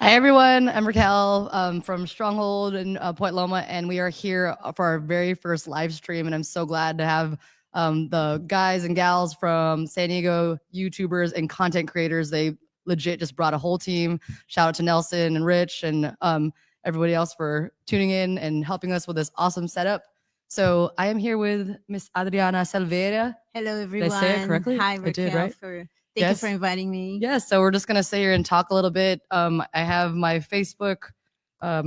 Hi, everyone. I'm Raquel from Stronghold in Point Loma, and we are here for our very first live stream. And I'm so glad to have the guys and gals from San Diego, YouTubers and content creators. They legit just brought a whole team. Shout out to Nelson and Rich and everybody else for tuning in and helping us with this awesome setup. So I am here with Miss Adriana Silveira. Hello, Did I say it everyone. correctly? Hi, I Raquel. did, right? Thank you for inviting me. Yes, so we're just gonna sit here and talk a little bit. I have my Facebook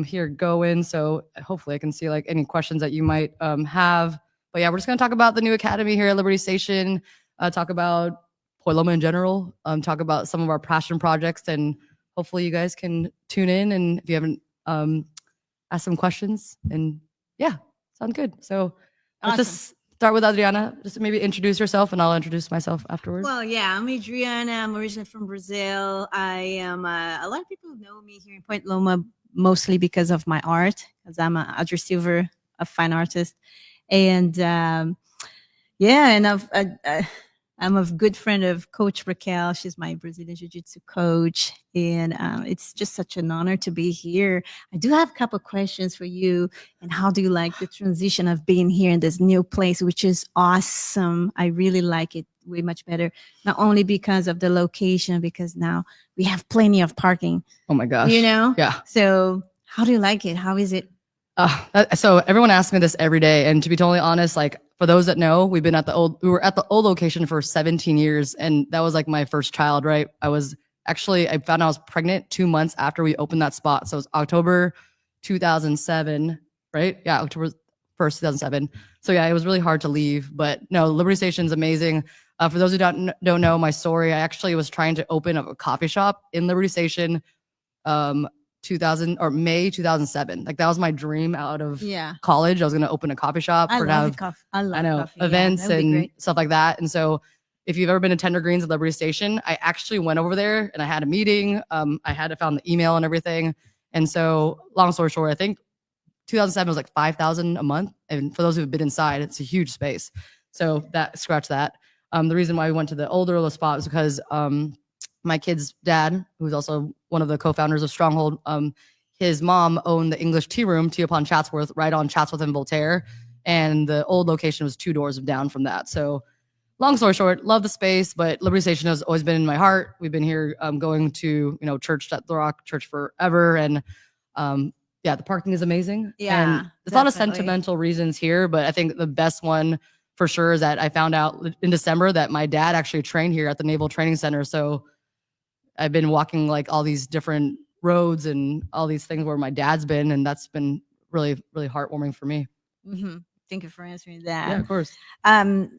here going, so hopefully I can see like any questions that you might have. But yeah, we're just gonna talk about the new academy here at Liberty Station. Talk about Point Loma in general. Talk about some of our passion projects, and hopefully you guys can tune in. And if you haven't asked some questions, and yeah, sounds good. So let's just start with Adriana. Just maybe introduce yourself, and I'll introduce myself afterwards. Well, yeah, I'm Adriana. I'm originally from Brazil. I am, a lot of people know me here in Point Loma mostly because of my art, because I'm a Audrey Silver, a fine artist. And yeah, and I'm a good friend of Coach Raquel. She's my Brazilian Jiu-Jitsu coach. And it's just such an honor to be here. I do have a couple of questions for you. And how do you like the transition of being here in this new place, which is awesome? I really like it way much better, not only because of the location, because now we have plenty of parking. Oh my gosh. You know? Yeah. So how do you like it? How is it? So everyone asks me this every day, and to be totally honest, like for those that know, we were at the old location for 17 years, and that was like my first child, right? I found out I was pregnant 2 months after we opened that spot. So it was October 2007, right? Yeah, October 1st, 2007. So yeah, it was really hard to leave, but no, Liberty Station is amazing. For those who don't know my story, I actually was trying to open up a coffee shop in Liberty Station. 2000 or May 2007. Like that was my dream out of college. I was going to open a coffee shop I love coffee, events events and stuff like that. And so if you've ever been to Tender Greens at Liberty Station, I actually went over there and I had a meeting. I had to found the email and everything. And so long story short, I think 2007 was like 5,000 a month. And for those who've been inside, it's a huge space. So scratch that. The reason why we went to the older spot was because my kid's dad, who's also one of the co-founders of Stronghold, his mom owned the English Tea Room, Tea Upon Chatsworth, right on Chatsworth and Voltaire. And the old location was 2 doors down from that. So long story short, love the space, but Liberty Station has always been in my heart. We've been here going to, church at the Rock Church forever. And yeah, the parking is amazing. Yeah, and there's a lot of sentimental reasons here, but I think the best one for sure is that I found out in December that my dad actually trained here at the Naval Training Center. So I've been walking like all these different roads and all these things where my dad's been, and that's been really, really heartwarming for me. Mm-hmm. Thank you for answering that. Yeah, of course. I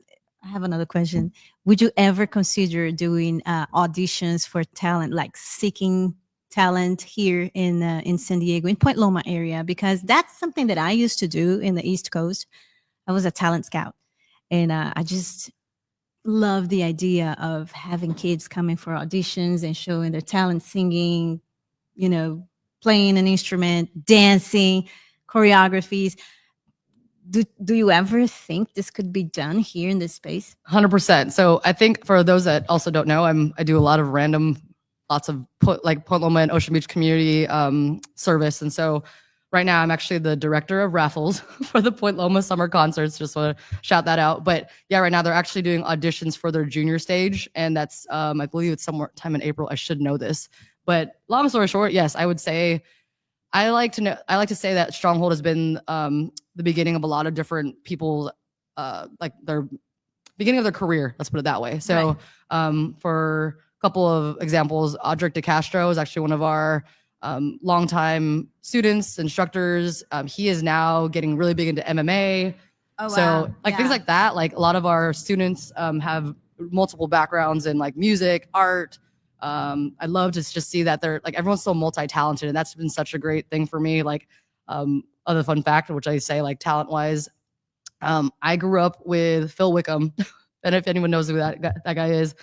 have another question. Would you ever consider doing auditions for talent, like seeking talent here in San Diego, in Point Loma area? Because that's something that I used to do in the East Coast. I was a talent scout, and I just love the idea of having kids coming for auditions and showing their talent, singing, playing an instrument, dancing, choreographies. Do you ever think this could be done here in this space? 100%. So I think for those that also don't know, I do a lot of lots of Point Loma and Ocean Beach community service. And so right now I'm actually the director of raffles for the Point Loma summer concerts. Just want to shout that out. But yeah, right now they're actually doing auditions for their junior stage. And that's, I believe it's sometime in April. I should know this. But long story short, yes, I would say I like to say that Stronghold has been the beginning of a lot of different people, like their beginning of their career. Let's put it that way. So for a couple of examples, Audric DeCastro is actually one of our longtime students, instructors. He is now getting really big into MMA. Oh, wow. So things like that. Like a lot of our students have multiple backgrounds in like music, art. I love to just see that they're like everyone's so multi-talented, and that's been such a great thing for me. Like other fun fact, which I say like talent-wise, I grew up with Phil Wickham, and if anyone knows who that guy is,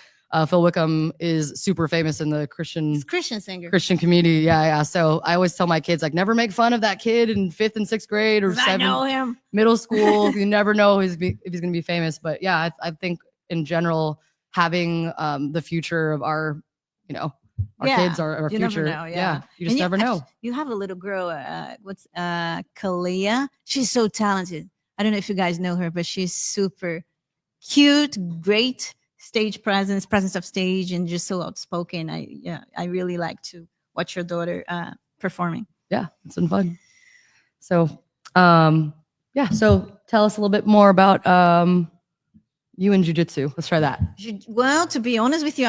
Phil Wickham is super famous in the Christian singer, Christian community. Yeah. So I always tell my kids like never make fun of that kid in 5th and 6th grade or 7th, I know him. Middle school. You never know if he's going to be famous. But yeah, I think in general having the future of our our kids are our you future. never know. Yeah. You just never know. You have a little girl. What's Kalia? She's so talented. I don't know if you guys know her, but she's super cute, great stage presence of stage, and just so outspoken. I really like to watch your daughter performing. Yeah, it's been fun. So, so tell us a little bit more about you and jiu-jitsu. Let's try that. Well, to be honest with you,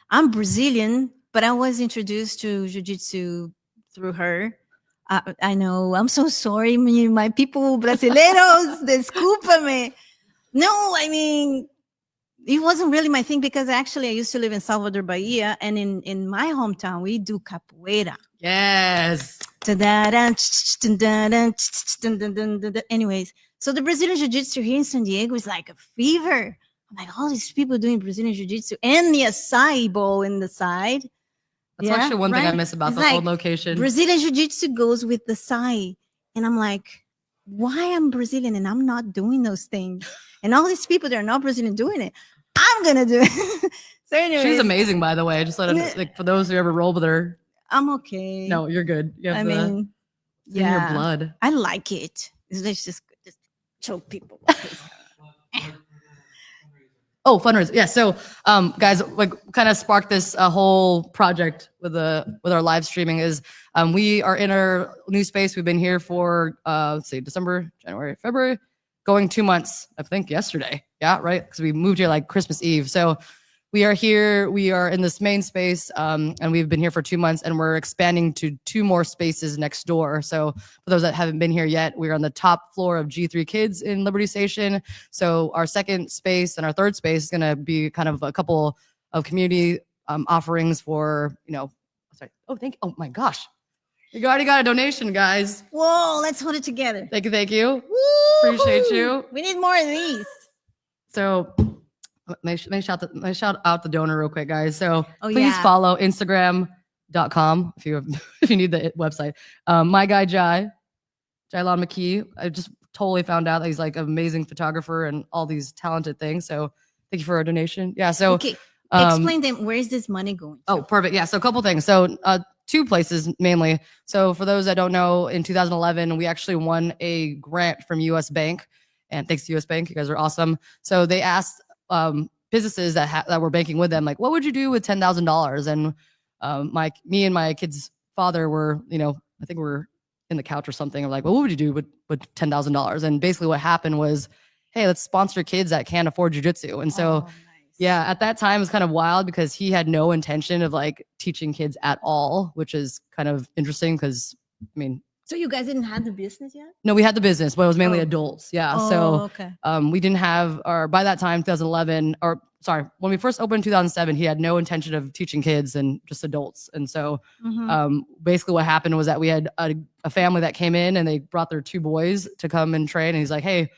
I'm Brazilian, but I was introduced to jiu-jitsu through her. I know. I'm so sorry, my people brasileiros. Desculpa-me. No, I mean, it wasn't really my thing because actually I used to live in Salvador, Bahia, and in my hometown we do capoeira. Yes. Anyways, so the Brazilian Jiu-Jitsu here in San Diego is like a fever. I'm like, all these people doing Brazilian Jiu-Jitsu and the acai bowl in the side. That's actually one thing I miss about the old location. Brazilian Jiu-Jitsu goes with the acai. And I'm like, why I'm Brazilian and I'm not doing those things? And all these people that are not Brazilian doing it, I'm going to do it. So anyways, she's amazing, by the way. Just let it, like, for those who ever roll with her. I'm okay. No, you're good. I mean, it's in your blood. I like it. It's just choke people. Oh, fundraiser. Yeah. So, guys, like, kind of sparked this whole project with our live streaming is we are in our new space. We've been here for let's see, December, January, February, going 2 months. I think yesterday. Yeah, right. Because we moved here like Christmas Eve. So we are here. We are in this main space, and we've been here for 2 months, and we're expanding to 2 more spaces next door. So for those that haven't been here yet, we're on the top floor of G3 Kids in Liberty Station. So our second space and our third space is going to be kind of a couple of community offerings for, sorry. Oh, oh my gosh. You already got a donation, guys. Whoa, let's hold it together. Thank you. Woo-hoo! Appreciate you. We need more of these. So let me shout out the donor real quick, guys. So please follow Instagram.com if you need the website. My guy Jylon Mckee. I just totally found out that he's like an amazing photographer and all these talented things. So thank you for our donation. Yeah. So okay. Explain them. Where is this money going to? Oh, perfect. Yeah. So a couple things. So 2 places mainly. So for those that don't know, in 2011, we actually won a grant from US Bank. And thanks to US Bank, you guys are awesome. So they asked businesses that were banking with them, like, what would you do with $10,000? And me and my kid's father were, I think we're in the couch or something. I'm like, well, what would you do with $10,000? And basically what happened was, hey, let's sponsor kids that can't afford jiu-jitsu. And so, yeah, at that time it was kind of wild because he had no intention of like teaching kids at all, which is kind of interesting because, I mean, so you guys didn't have the business yet? No, we had the business, but it was mainly adults. Yeah. Okay. We didn't have, or by that time, 2011, or sorry, when we first opened in 2007, he had no intention of teaching kids and just adults. And so basically what happened was that we had a family that came in and they brought their 2 boys to come and train. And he's like, hey,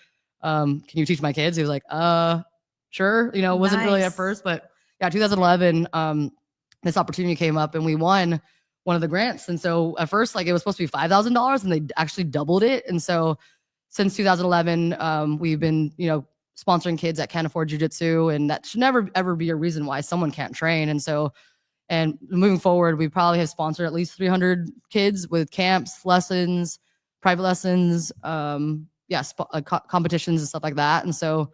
can you teach my kids? He was like, sure. Wasn't really at first, but yeah, 2011, this opportunity came up and we won one of the grants. And so at first, like, it was supposed to be $5,000 and they actually doubled it. And so since 2011, we've been, sponsoring kids that can't afford jiu-jitsu, and that should never, ever be a reason why someone can't train. And so, and moving forward, we probably have sponsored at least 300 kids with camps, lessons, private lessons, competitions and stuff like that. And so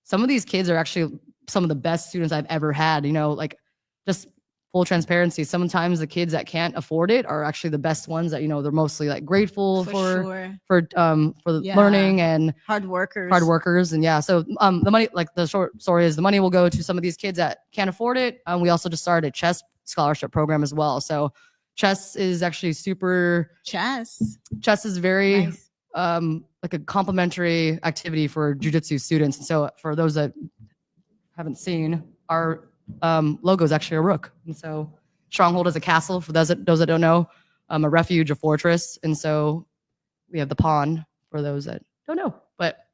some of these kids are actually some of the best students I've ever had, like, just full transparency. Sometimes the kids that can't afford it are actually the best ones that, they're mostly like grateful for learning and hard workers. And yeah, so the money, like, the short story is the money will go to some of these kids that can't afford it. We also just started a chess scholarship program as well. So chess is actually chess is very nice. Like a complementary activity for jiu-jitsu students. And so for those that haven't seen, our logo is actually a rook. And so Stronghold is a castle for those that don't know, a refuge, a fortress. And so we have the pawn for those that don't know. But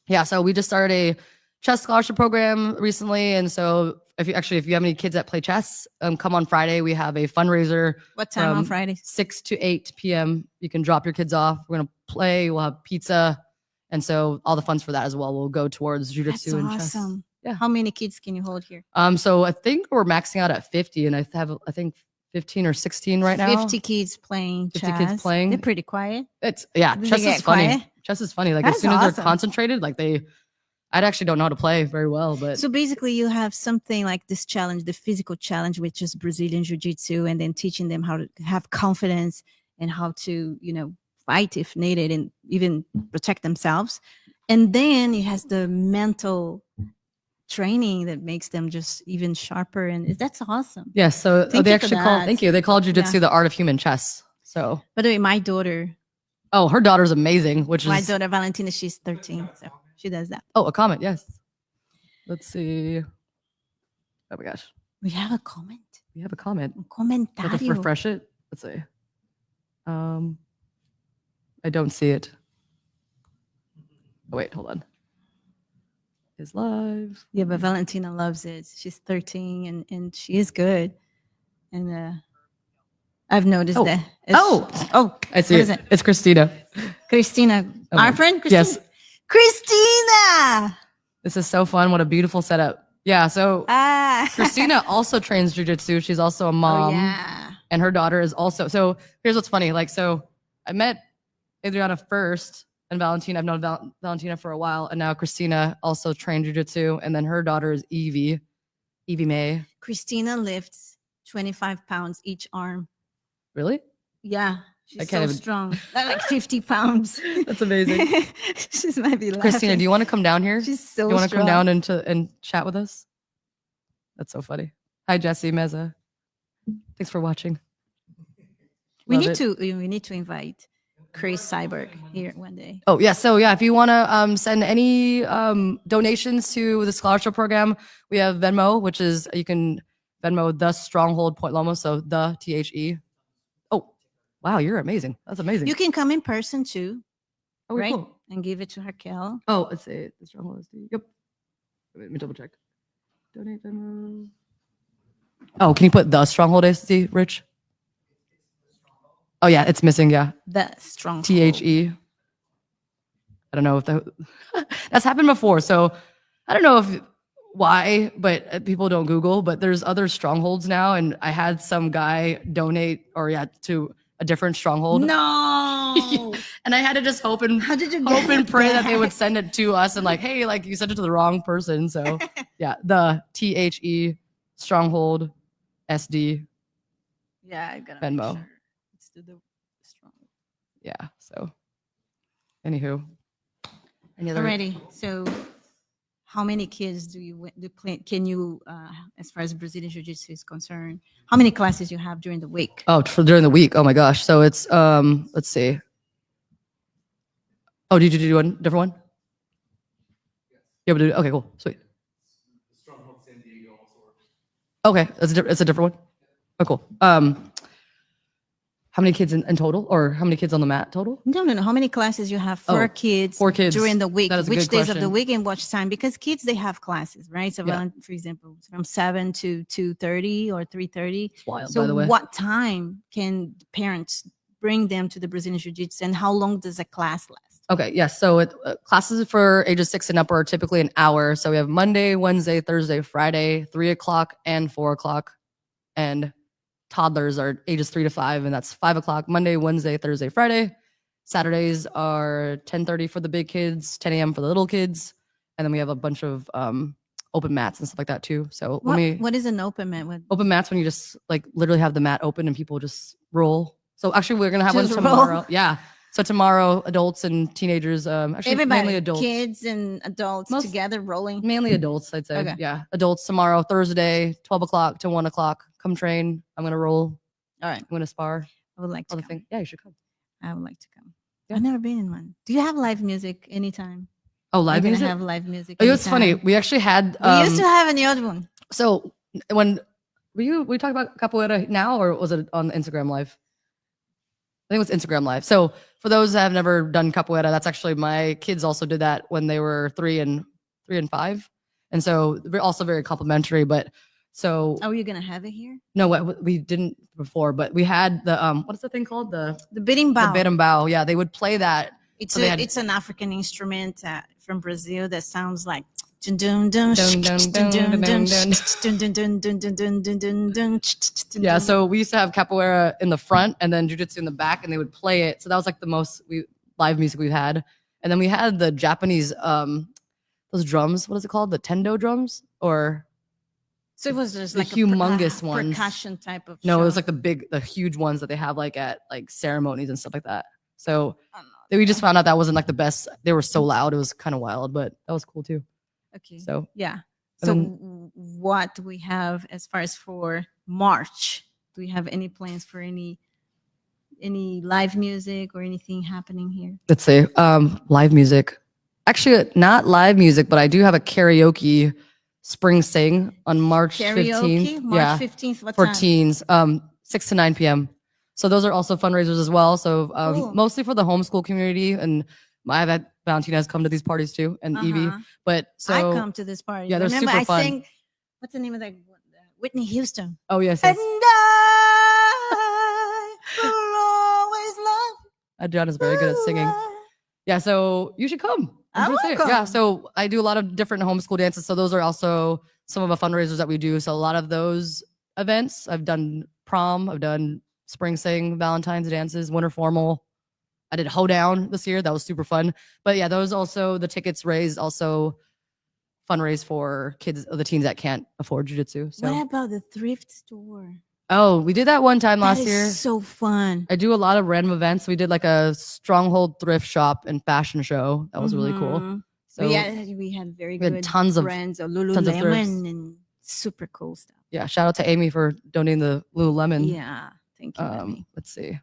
yeah, so we just started a chess scholarship program recently. And so if you have any kids that play chess, come on Friday. We have a fundraiser. What time on Friday? 6 to 8 p.m. You can drop your kids off. We're going to play. We'll have pizza. And so all the funds for that as well will go towards jiu-jitsu and chess. Awesome. Yeah. How many kids can you hold here? So I think we're maxing out at 50, and I think 15 or 16 right now. 50 kids playing 50 chess. kids playing. They're pretty quiet. Chess They is get funny. quiet? Chess is funny. Like That's as soon as awesome. they're concentrated, like I actually don't know how to play very well, but So basically you have something like this challenge, the physical challenge, which is Brazilian Jiu-Jitsu, and then teaching them how to have confidence and how to, fight if needed and even protect themselves. And then it has the mental training that makes them just even sharper. And that's awesome. yeah. So Thank they you for actually call. that. Thank you. They call jujitsu Yeah. the art of human chess. So By the way, my daughter, her daughter's amazing. Which my is daughter Valentina, she's 13. So she does that. a comment. Yes. Let's see. Oh my gosh, We have a comment. we have a comment. Un Have to comentario. refresh it. Let's see. I don't see it. Oh, wait, hold on. Is live. Yeah, but Valentina loves it. She's 13 and she is good. And I've noticed that. I see what it. is it? It's Christina. Christina. Oh, Our friend Christina. Yes. Christina. This is so fun. What a beautiful setup. Yeah. So Ah. Christina also trains jujitsu. She's also a mom. Oh, yeah. And her daughter is also. So here's what's funny. So I met Adriana first and Valentina. I've known Valentina for a while. And now Christina also trained jujitsu. And then her daughter is Evie May. Christina lifts 25 pounds each arm. Really? Yeah. I She's can't so even- strong. Like 50 pounds. That's amazing. She's might be laughing. Christina, do you want to come down here? She's so Do you want to strong. come down and chat with us? That's so funny. Hi, Jesse, Meza. Thanks for watching. We Love need it. we need to invite Chris Cyborg here one day. Oh, yeah. So, yeah, if you want to send any donations to the scholarship program, we have Venmo, which is you can Venmo the Stronghold Point Loma. So, the THE. Oh, wow. You're amazing. That's amazing. You can come in person too, Oh, right? cool. And give it to Raquel. Oh, let's say the Stronghold SD. Yep. Let me double check. Donate Venmo. Oh, can you put the Stronghold SD, Rich? Oh, yeah. It's missing. Yeah. The strong THE. I don't know if that's happened before. So I don't know why, but people don't Google, but there's other strongholds now. And I had some guy donate to a different stronghold. No. And I had to just hope and How did you hope and get pray that they that? would send it to us and like, hey, like you sent it to the wrong person. So yeah, the THE Stronghold SD. Yeah, I gotta Venmo. make sure. Let's do the strong. Yeah. So anywho. Any other Alrighty. So how many kids can you as far as Brazilian Jiu-Jitsu is concerned, how many classes you have during the week? Oh, for during the week. Oh my gosh. So it's let's see. Oh, did you do one different one? Yeah, but okay, cool, sweet. Stronghold San Diego also works. Okay, it's a different one. Oh, cool. How many kids in total, or how many kids on the mat total? No. How many classes you have for Oh, kids? 4 kids. During the week? That is a Which good days of the question. week and what time? Because kids, they have classes, right? So, Yeah. for example, from 7 to 2:30 or 3:30. It's wild, So, by the way. what time can parents bring them to the Brazilian Jiu-Jitsu, and how long does a class last? Okay, yes. So classes for ages 6 and up are typically an hour. So we have Monday, Wednesday, Thursday, Friday, 3 o'clock and 4 o'clock. And toddlers are ages 3 to 5, and that's 5 o'clock, Monday, Wednesday, Thursday, Friday. Saturdays are 10:30 for the big kids, 10 a.m. for the little kids. And then we have a bunch of open mats and stuff like that too. So What is an open mat? open mats when you just like literally have the mat open and people just roll. So actually we're gonna have Just one roll? tomorrow. Yeah. So tomorrow, adults and teenagers, actually Everybody, mainly adults. kids and adults Most- together rolling. Mainly adults, I'd say. Okay. Yeah. Adults tomorrow, Thursday, 12 o'clock to 1 o'clock. Come train. I'm gonna roll. All right. I'm gonna spar. I would like to Other come. thing. Yeah, you should come. I would like to come. Yeah. I've never been in one. Do you have live music anytime? Oh, live You're gonna music. have live music. Oh, it's funny. anytime? We actually had We used to have in the other one. so when we talked about capoeira now, or was it on Instagram Live? I think it was Instagram Live. So for those that have never done capoeira, that's actually my kids also did that when they were 3 and 5, and so we're also very complimentary. But so Are you gonna have it here? no, we didn't before, but we had the what is the thing called the The berimbau. berimbau. Yeah, they would play that. It's so they had- it's an African instrument from Brazil that sounds like Yeah, so we used to have capoeira in the front and then jujitsu in the back, and they would play it. So that was like the most live music we've had. And then we had the Japanese those drums. What is it called? The tendo drums, or So it was just the like humongous a ones. percussion type of. No, show. it was like the huge ones that they have like at like ceremonies and stuff like that. So Oh, no. we just found out that wasn't like the best. They were so loud. It was kind of wild, but that was cool too. Okay. So Yeah. And So then- what do we have as far as for March? Do we have any plans for any live music or anything happening here? let's see, live music. Actually, not live music, but I do have a karaoke spring sing on March Karaoke, 15th. March 15th. What for time? teens, 6 to 9 p.m. So those are also fundraisers as well. So Cool. mostly for the homeschool community, and my Valentina has come to these parties too, and Evie. Uh-huh. But so I come to this party. yeah, they're Remember, super I fun. sang. What's the name of that? Whitney Houston. Oh yes, And yes. I will always love. John is very good at singing. Yeah, so you should come. I will Yeah, come. so I do a lot of different homeschool dances. So those are also some of the fundraisers that we do. So a lot of those events, I've done prom, I've done spring sing, Valentine's dances, winter formal. I did hoedown this year. That was super fun. But yeah, those also, the tickets raised also fundraise for kids, the teens that can't afford jujitsu. So What about the thrift store? oh, we did that one time That last is year. so fun. I do a lot of random events. We did like a Stronghold thrift shop and fashion show. That was really cool. Mhm. So we had very we had good tons of brands of thrifts. Lululemon and super cool stuff. yeah, shout out to Amy for donating the Lululemon. Yeah, thank you, Amy. Let's see.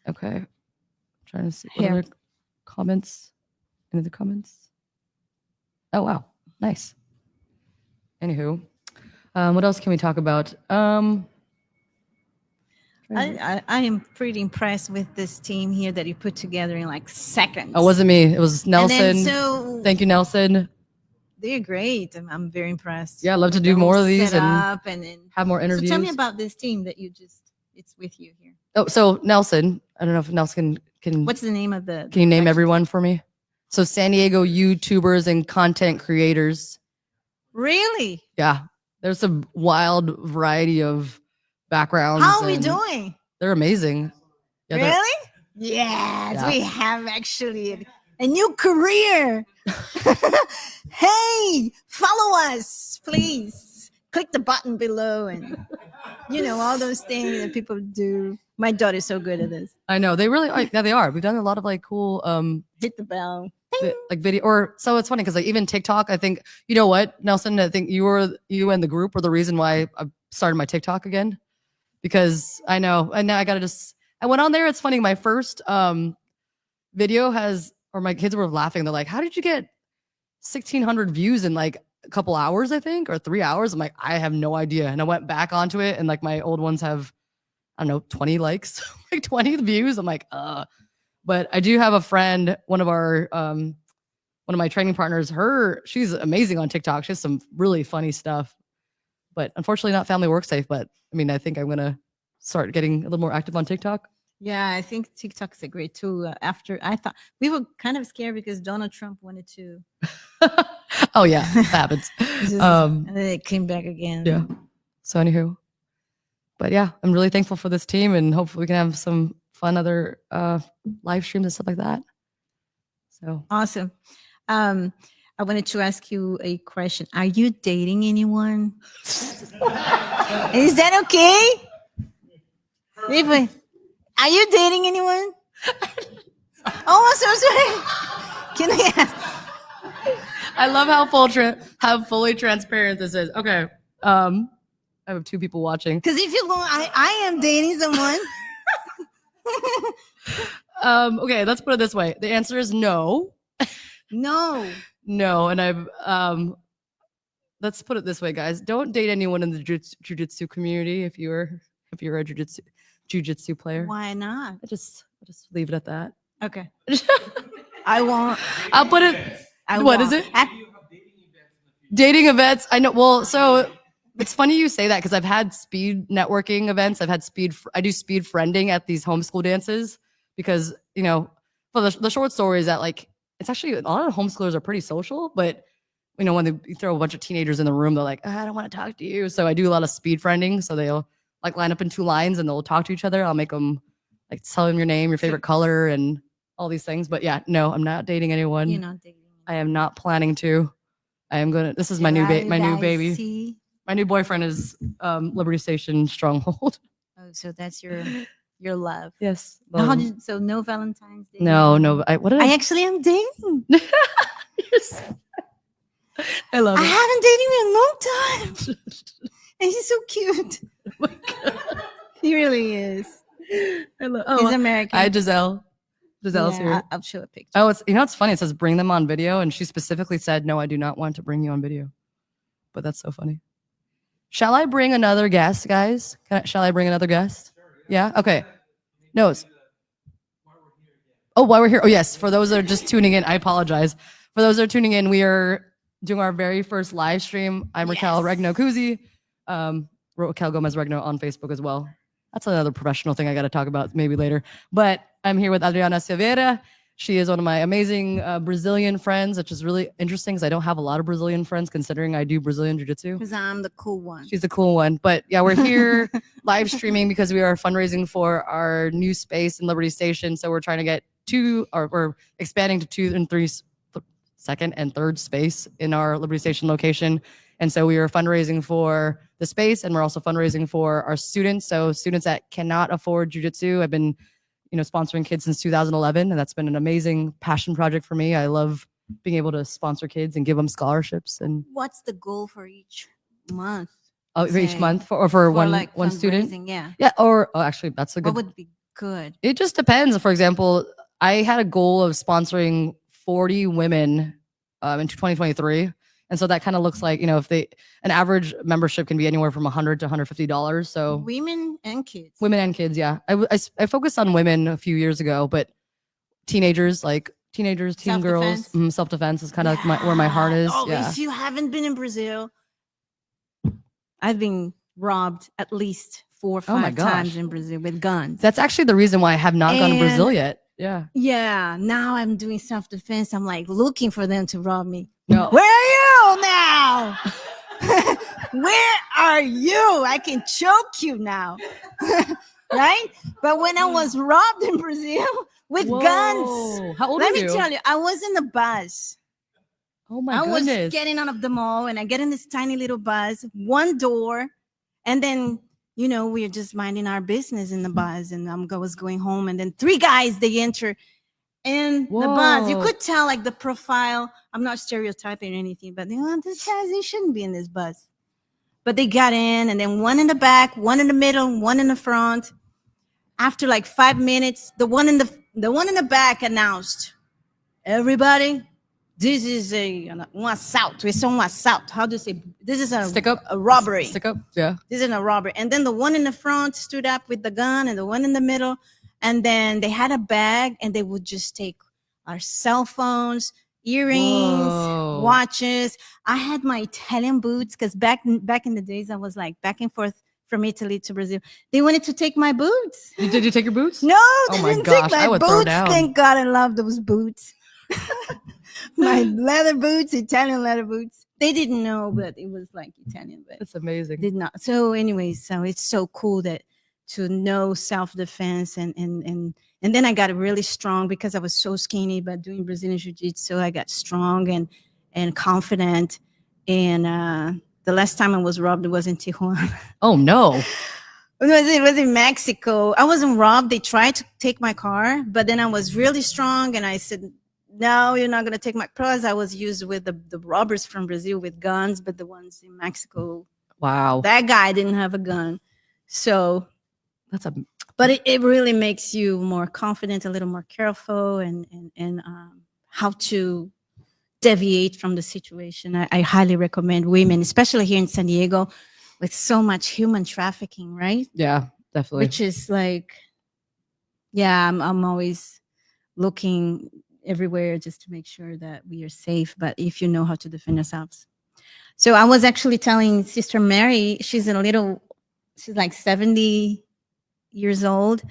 Okay, trying to see what Here. other comments. Any other comments? Oh wow, nice. Anywho, what else can we talk about? I am pretty impressed with this team here that you put together in like seconds. Oh, it wasn't me. It was And then, Nelson. so Thank you, Nelson. they're great. I'm very impressed. Yeah, I'd love to with do the more whole of these and setup and then. have more interviews. So tell me about this team that it's with you here. Oh, so Nelson. I don't know if Nelson can. What's the name of the? Can you name production everyone for me? So San Diego YouTubers and content creators. team? Really? Yeah, there's a wild variety of backgrounds. How are we and doing? They're amazing. Yeah, they're- Really? Yes, Yeah. we have actually a new career. Hey, follow us, please. Click the button below and all those things that people do. My daughter's so good at this. I know they really are. Yeah, they are. We've done a lot of like cool Hit the bell. like video, or so it's funny because like even TikTok, I think, you know what, Nelson, I think you and the group were the reason why I started my TikTok again, because I know, and now I went on there. It's funny. My first video my kids were laughing. They're like, how did you get 1,600 views in like a couple hours, I think, or 3 hours? I'm like, I have no idea. And I went back onto it, and like my old ones have, I don't know, 20 likes, like 20 views. I'm like, But I do have a friend, one of my training partners, she's amazing on TikTok. She has some really funny stuff, but unfortunately not family work safe. But I mean, I think I'm going to start getting a little more active on TikTok. Yeah, I think TikTok is a great tool. After I thought we were kind of scared because Donald Trump wanted to. Oh yeah, that happens. And then it came back again. Yeah. So anywho, but yeah, I'm really thankful for this team, and hopefully we can have some fun other live streams and stuff like that. So Awesome. I wanted to ask you a question. Are you dating anyone? Is that okay? Even, are you dating anyone? Oh, I'm so sorry. Can I ask? I love how fully transparent this is. Okay. I have 2 people watching. Because if you go, I am dating someone. Okay, let's put it this way. The answer is no. No. No, and let's put it this way, guys. Don't date anyone in the jiu-jitsu community if you're a jiu-jitsu player. Why not? I'll just leave it at that. Okay. I won't. I'll put it. What is it? Dating events. I know. Well, so it's funny you say that because I've had speed networking events. I do speed friending at these homeschool dances because, well, the short story is that like, it's actually a lot of homeschoolers are pretty social, but you know, when you throw a bunch of teenagers in the room, they're like, I don't want to talk to you. So I do a lot of speed friending. So they'll like line up in 2 lines and they'll talk to each other. I'll make them like tell them your name, your favorite color, and all these things. But yeah, no, I'm not dating anyone. You're not dating. I am not planning to. I am gonna. This is my new Right, my new guys, baby. see? My new boyfriend is Liberty Station Stronghold. Oh, so that's your love. Yes. So no Valentine's Day. No. What did I actually am dating. Yes. I love I it. haven't dated him in a long time, and he's so cute. Oh my God. He really is. I love. He's American. Hi, Giselle. Giselle's Yeah, here. I'll show a picture. Oh, it's it's funny. It says bring them on video, and she specifically said, "No, I do not want to bring you on video." But that's so funny. Shall I bring another guest, guys? Shall I bring another guest? Yeah. Okay. No. While we're here. Oh, yes. For those that are just tuning in, I apologize. For those that are tuning in, we are doing our very first live stream. I'm Raquel Regno Kuzi, Raquel Gomez Regno on Facebook as well. That's another professional thing I got to talk about maybe later. But I'm here with Adriana Silveira. She is one of my amazing Brazilian friends, which is really interesting because I don't have a lot of Brazilian friends considering I do Brazilian Jiu-Jitsu. Because I'm the cool one. She's the cool one. But yeah, we're here live streaming because we are fundraising for our new space in Liberty Station. So we're trying to get we're expanding to 2 and 3 second and third space in our Liberty Station location. And so we are fundraising for the space, and we're also fundraising for our students. So students that cannot afford jiu-jitsu. I've been, sponsoring kids since 2011, and that's been an amazing passion project for me. I love being able to sponsor kids and give them scholarships. And what's the goal for each month? oh, for each month for one student? Yeah. Yeah. Or actually, that's a good. What would be good? It just depends. For example, I had a goal of sponsoring 40 women in 2023. And so that kind of looks like, if an average membership can be anywhere from $100 to $150. So women and kids. Yeah. I focused on women a few years ago, but teenagers, teen girls, self-defense is kind of where my heart is. Oh, yeah. If you haven't been in Brazil, I've been robbed at least 4 or 5 times in Brazil with guns. That's actually the reason why I have not gone to Brazil yet. Yeah. Yeah. Now I'm doing self-defense. I'm like looking for them to rob me. No. Where are you now? Where are you? I can choke you now. Right? But when I was robbed in Brazil with guns. How old are you? Let me tell you, I was in the bus. Oh my goodness. I was getting out of the mall and I get in this tiny little bus, one door, and then we are just minding our business in the bus, and I was going home, and then 3 guys, they enter in the bus. You could tell like the profile. I'm not stereotyping or anything, but this guys, they shouldn't be in this bus. But they got in, and then one in the back, one in the middle, one in the front. After like 5 minutes, the one in the back announced, "Everybody, this is an assault. It's an assault. How do you say? This is a robbery. Stick up. Yeah. This is a robbery." And then the one in the front stood up with the gun, and the one in the middle. And then they had a bag, and they would just take our cell phones, earrings, watches. I had my Italian boots because back in the days, I was like back and forth from Italy to Brazil. They wanted to take my boots. Did you take your boots? No, they didn't take my boots. Throw down. Thank God, I love those boots. My leather boots, Italian leather boots. They didn't know, but it was like Italian. But that's amazing. Did not. So, anyways, so it's so cool to know self-defense and then I got really strong because I was so skinny, but doing Brazilian Jiu-Jitsu, I got strong and confident. And the last time I was robbed, it was in Tijuana. Oh no. It was in Mexico. I wasn't robbed. They tried to take my car, but then I was really strong and I said, "No, you're not going to take my cars." I was used with the robbers from Brazil with guns, but the ones in Mexico. Wow. That guy didn't have a gun. So but it really makes you more confident, a little more careful, and how to deviate from the situation. I highly recommend women, especially here in San Diego, with so much human trafficking, right? Yeah, definitely. Which is like, yeah, I'm always looking everywhere just to make sure that we are safe. But if you know how to defend ourselves. So I was actually telling Sister Mary, she's like 70 years old.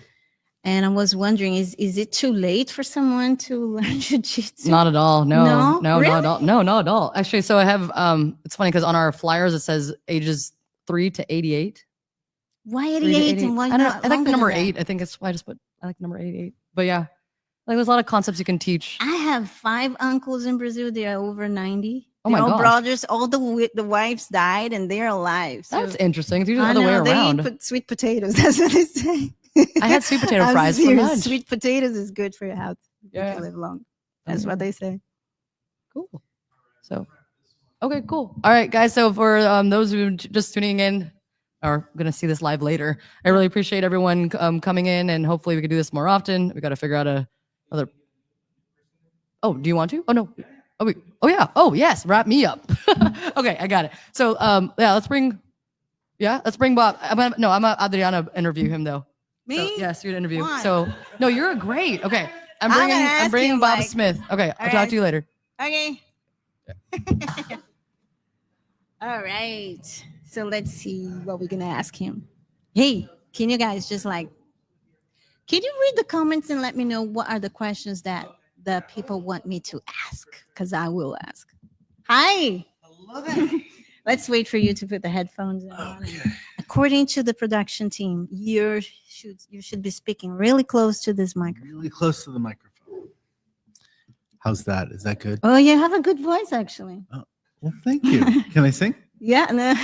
And I was wondering, is it too late for someone to learn jiu-jitsu? Not at all. No, No? no, Really? not at all. No, not at all. Actually, so I have, it's funny because on our flyers, it says ages 3 to 88. Why 3 to 88 and why I don't know. not I like the longer than number that? 8. I think it's why I just put, I like the number 88. But yeah, like there's a lot of concepts you can teach. I have 5 uncles in Brazil. They are over 90. Oh They're my all gosh. brothers. All the wives died and they're alive. So That's interesting. It's usually I the other way know, they around. eat sweet potatoes. That's what they say. I had sweet potato I'm fries for serious. lunch. Sweet potatoes is good for your health. You Yeah. can live long. That's what they say. Cool. So, okay, cool. All right, guys. So for those who just tuning in or going to see this live later, I really appreciate everyone coming in, and hopefully we can do this more often. We got to figure out another. Oh, do you want to? Oh no. Oh yeah. Oh yes. Wrap me up. Okay, I got it. So yeah, let's bring Bob. I'm Adriana interview him though. Me? So, yes, you'd interview. Why? So no, you're great. Okay, I'm gonna ask I'm bringing him, Bob like- Smith. Okay, I'll All talk right. to you later. Okay. All right. So let's see what we're gonna ask him. Hey, can you guys just can you read the comments and let me know what are the questions that the people want me to ask? Because I will ask. Hi. Hello there. Let's wait for you to put the headphones on. According to the production team, you should be speaking really close to this microphone. Really close to the microphone. How's that? Is that good? Oh, you have a good voice, actually. Well, thank you. Can I sing? Yeah. No.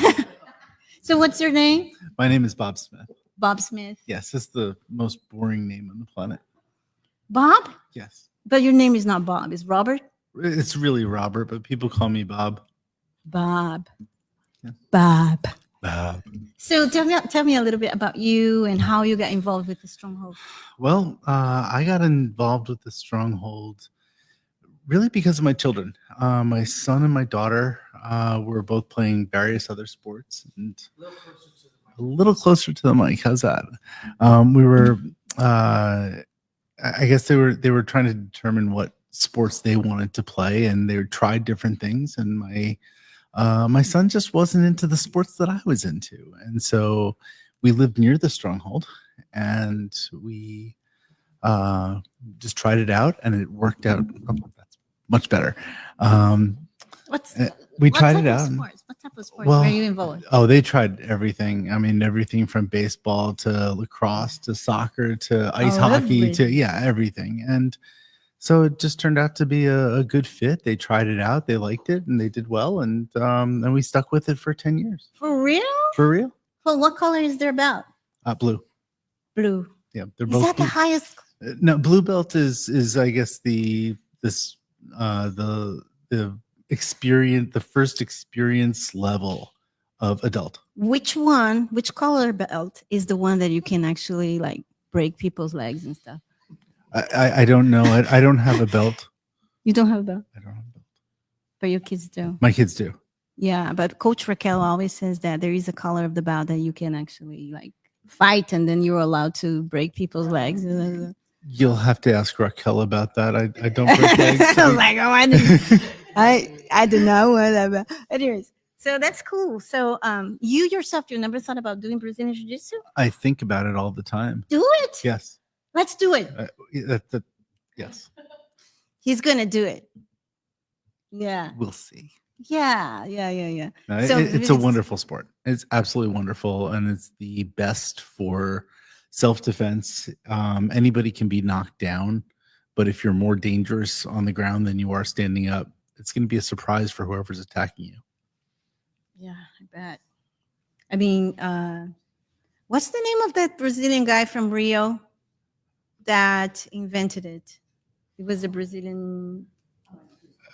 So what's your name? My name is Bob Smith. Bob Smith. Yes, it's the most boring name on the planet. Bob? Yes. But your name is not Bob. It's Robert? It's really Robert, but people call me Bob. Bob. Yeah. Bob. Bob. So tell me a little bit about you and how you got involved with the Stronghold. Well, I got involved with the Stronghold really because of my children. My son and my daughter were both playing various other sports, and a little closer to the mic. How's that? We were, I guess they were trying to determine what sports they wanted to play, and they tried different things. And my son just wasn't into the sports that I was into, and so we lived near the Stronghold, and we just tried it out, and it worked out. Oh, that's much better. We tried it out. What type of sports Well, were you involved? Oh, they tried everything. I mean, everything from baseball to lacrosse to soccer to ice hockey to everything. And so it just turned out to be a good fit. They tried it out, they liked it, and they did well. And we stuck with it for 10 years. For real? For real? Well, what color is their belt? Blue. Blue. Yeah, they're Is both. that the blue. highest? No, blue belt is I guess the experience, the first experience level of adult. Which color belt is the one that you can actually break people's legs and stuff? I don't know. I don't have a belt. You don't have a belt, I don't have a belt. but your kids do. My kids do. Yeah, but Coach Raquel always says that there is a color of the belt that you can actually fight, and then you're allowed to break people's legs. You'll have to ask Raquel about that. I don't break legs. I was like, I do not want that. Anyways, so that's cool. So you yourself, you never thought about doing Brazilian Jiu-Jitsu? I think about it all the time. Do it. Yes. Let's do it. Yes. He's gonna do it. Yeah. We'll see. Yeah. No, So it's a wonderful sport. It's absolutely wonderful, and it's the best for self-defense. Anybody can be knocked down, but if you're more dangerous on the ground than you are standing up, it's going to be a surprise for whoever's attacking you. Yeah, I bet. I mean, what's the name of that Brazilian guy from Rio that invented it? It was a Brazilian.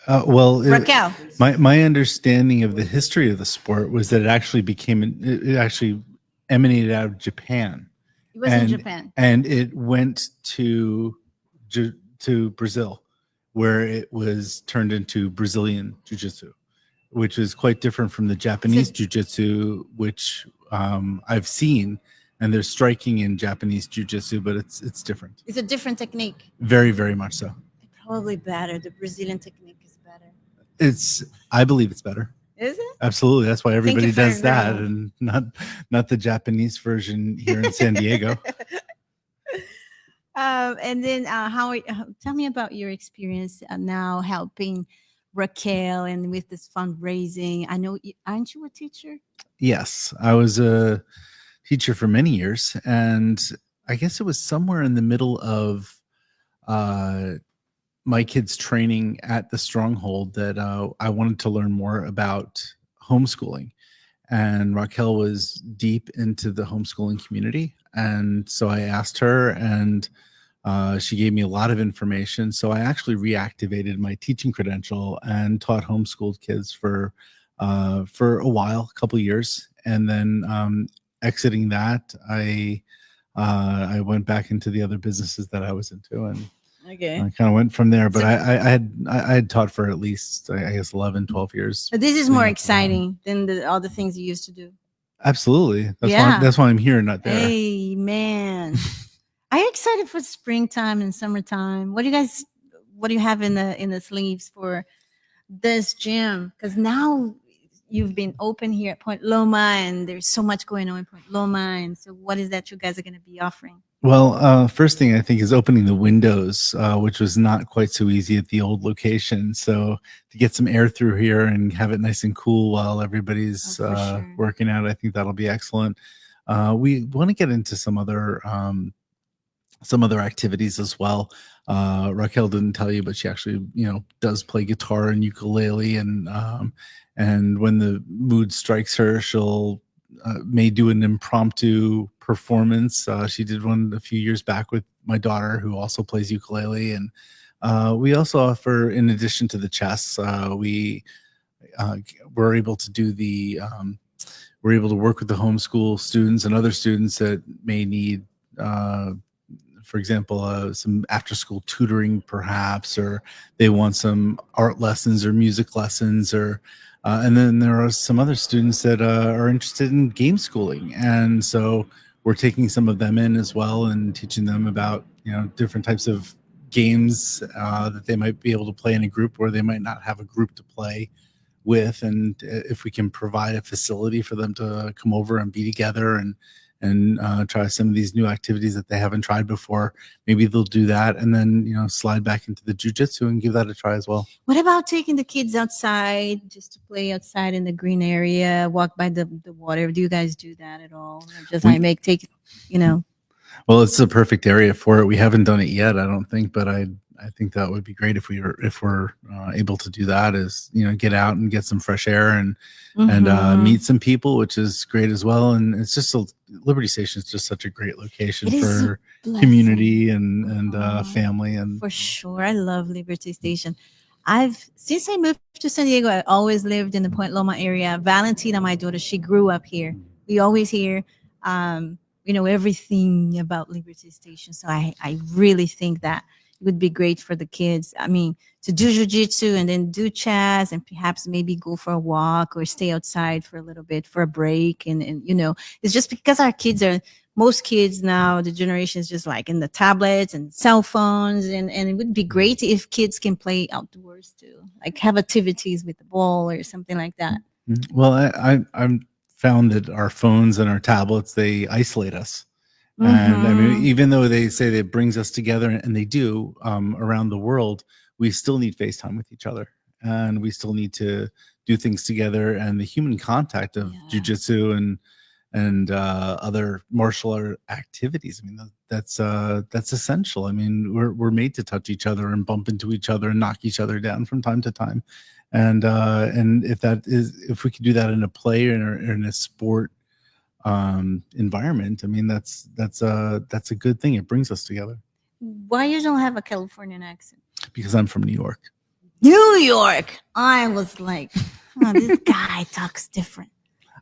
Raquel. My understanding of the history of the sport was that it actually emanated out of Japan. It was in Japan. And it went to Brazil, where it was turned into Brazilian Jiu-Jitsu, which is quite different from the Japanese Jiu-Jitsu, which I've seen, and there's striking in Japanese Jiu-Jitsu, but it's different. It's a different technique. Very, very much so. Probably better. The Brazilian technique is better. I believe it's better. Is it? Absolutely. That's why everybody you for does that, agreeing. and not the Japanese version here in San Diego. And then tell me about your experience now helping Raquel and with this fundraising. I know, aren't you a teacher? Yes, I was a teacher for many years, and I guess it was somewhere in the middle of uh, my kids' training at the Stronghold that I wanted to learn more about homeschooling. And Raquel was deep into the homeschooling community, and so I asked her, and she gave me a lot of information. So I actually reactivated my teaching credential and taught homeschooled kids for a while, a couple years, and then exiting that, I went back into the other businesses that I was into, and Okay. I kind of went from there. But So- I had taught for at least, I guess, 11, 12 years. So this is more Yeah. exciting than all the things you used to do. Absolutely. Yeah. That's why I'm here, not there. Hey, man. Are you excited for springtime and summertime? What do you have in the sleeves for this gym? Because now you've been open here at Point Loma, and there's so much going on in Point Loma. And so what is that you guys are going to be offering? Well, first thing I think is opening the windows, which was not quite so easy at the old location. So to get some air through here and have it nice and cool while everybody's Oh, for sure. working out, I think that'll be excellent. We want to get into some other activities as well. Raquel didn't tell you, but she actually, does play guitar and ukulele, and when the mood strikes her, she'll may do an impromptu performance. She did one a few years back with my daughter, who also plays ukulele, and we also offer, in addition to the chess, we're able to do we're able to work with the homeschool students and other students that may need for example, some after-school tutoring, perhaps, or they want some art lessons or music lessons, or and then there are some other students that are interested in game schooling, and so we're taking some of them in as well and teaching them about different types of games that they might be able to play in a group where they might not have a group to play with, and if we can provide a facility for them to come over and be together and try some of these new activities that they haven't tried before, maybe they'll do that, and then slide back into the jiu-jitsu and give that a try as well. What about taking the kids outside just to play outside in the green area, walk by the water? Do you guys do that at all? Or just Well, it's a perfect area for it. We haven't done it yet, I don't think, but I think that would be great if we're able to do that. Is get out and get some fresh air and meet some people, which is great as well. And it's just Liberty Station is just such a great location for community and family. And for sure, I love Liberty Station. Since I moved to San Diego, I always lived in the Point Loma area. Valentina, my daughter, she grew up here. We always hear everything about Liberty Station. So I really think that it would be great for the kids. I mean, to do jiu-jitsu and then do chess and perhaps maybe go for a walk or stay outside for a little bit for a break. And it's just because most kids now, the generation is just like in the tablets and cell phones. And it would be great if kids can play outdoors too, like have activities with the ball or something like that. Well, I'm found that our phones and our tablets, they isolate us. And I mean, even though they say that it brings us together, and they do around the world, we still need FaceTime with each other, and we still need to do things together. And the human contact of jiu-jitsu and other martial art activities, I mean, that's essential. I mean, we're made to touch each other and bump into each other and knock each other down from time to time. And if we could do that in a play or in a sport environment, I mean, that's a good thing. It brings us together. Why you don't have a Californian accent? Because I'm from New York. New York. I was like, this guy talks different.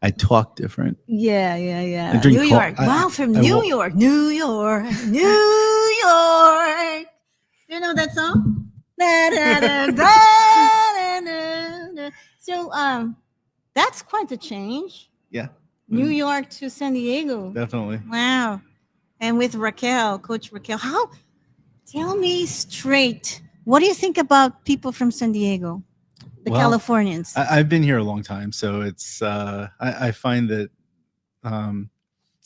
I talk different. Yeah. New York. Wow, from New York. New York. You know that song? So that's quite a change. Yeah. New York to San Diego. Definitely. Wow. And with Coach Raquel, tell me straight, what do you think about people from San Diego, the Californians? I've been here a long time, so it's I find that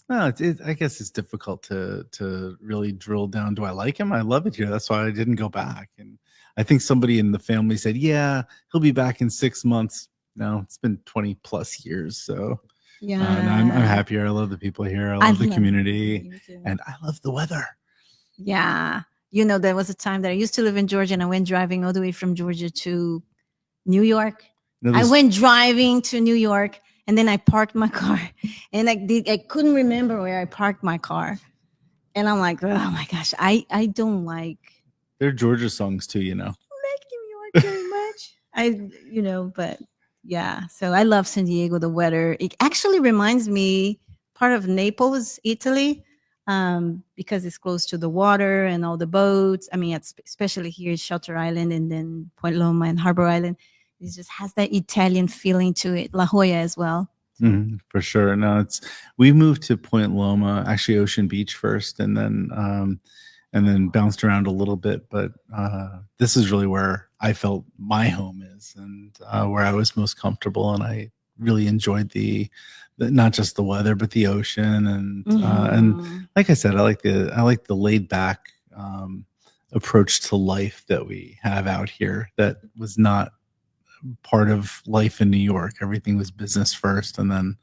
No, I guess it's difficult to really drill down. Do I like him? I love it here. That's why I didn't go back. And I think somebody in the family said, "Yeah, he'll be back in 6 months." No, it's been 20 plus years. So Yeah, no, I'm happier. I love the people here. I love the community, Me too. and I love the weather. Yeah. There was a time that I used to live in Georgia and I went driving all the way from Georgia to New York. You know, I this- went driving to New York and then I parked my car and I couldn't remember where I parked my car. And I'm like, oh my gosh, I don't like They're Georgia songs too, you know. New York very much. But yeah. So I love San Diego, the weather. It actually reminds me part of Naples, Italy. Because it's close to the water and all the boats. I mean, especially here at Shelter Island and then Point Loma and Harbor Island. It just has that Italian feeling to it. La Jolla as well. For sure. No, we moved to Point Loma, actually Ocean Beach first, and then bounced around a little bit. But this is really where I felt my home is, and where I was most comfortable. And I really enjoyed the not just the weather, but the ocean, and like I said, I like the laid back approach to life that we have out here. That was not part of life in New York. Everything was business first, and then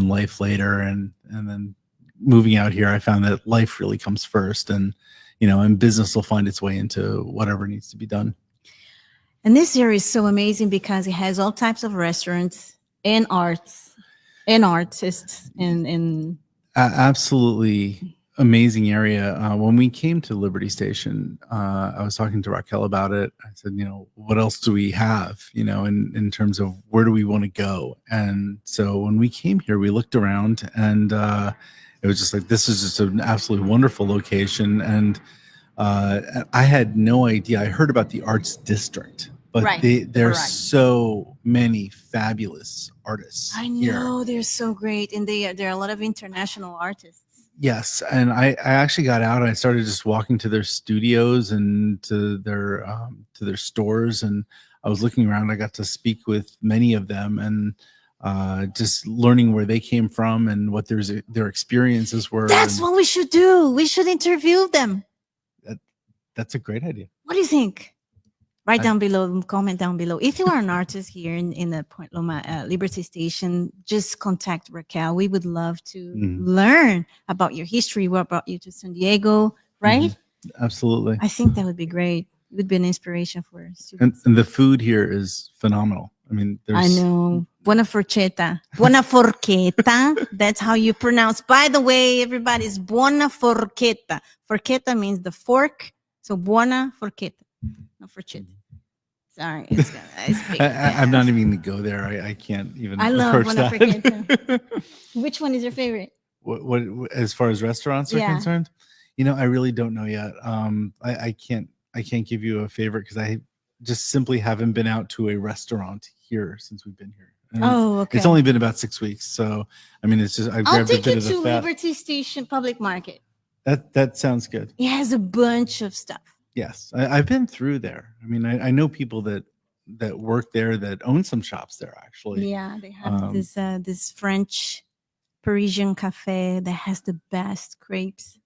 life later, and then moving out here, I found that life really comes first, and business will find its way into whatever needs to be done. And this area is so amazing because it has all types of restaurants and arts and artists and absolutely amazing area. When we came to Liberty Station, I was talking to Raquel about it. I said, what else do we have, in terms of where do we want to go? And so when we came here, we looked around, and it was just like, this is just an absolutely wonderful location. And I had no idea. I heard about the Arts District, but Right. there's Correct. so many fabulous artists. I here. know they're so great, and there are a lot of international artists. Yes, and I actually got out and I started just walking to their studios and to their stores, and I was looking around. I got to speak with many of them, and just learning where they came from and what their experiences were. That's what we should do. We should interview them. That's a great idea. What do you think? Write down below, comment down below. If you are an artist here in the Point Loma Liberty Station, just contact Raquel. We would love to learn about your history, what brought you to San Diego, right? Absolutely. I think that would be great. It would be an inspiration for students. And the food here is phenomenal. I mean, I know. Buona forchetta. Buona forchetta. That's how you pronounce. By the way, everybody's buona forchetta. Forchetta means the fork. So buona forchetta. No forchetta. Sorry. I'm not even going to go there. I can't even approach buona that. forchetta. Which one is your favorite? What as far as restaurants are concerned? I really don't know yet. I can't give you a favorite because I just simply haven't been out to a restaurant here since we've been here. Okay. It's only been about 6 weeks, so I mean, it's just I grabbed a bit of the I'll take you to fat. Liberty Station Public Market. That sounds good. It has a bunch of stuff. Yes, I've been through there. I mean, I know people that work there that own some shops there actually. Yeah, they have this French Parisian cafe that has the best crepes.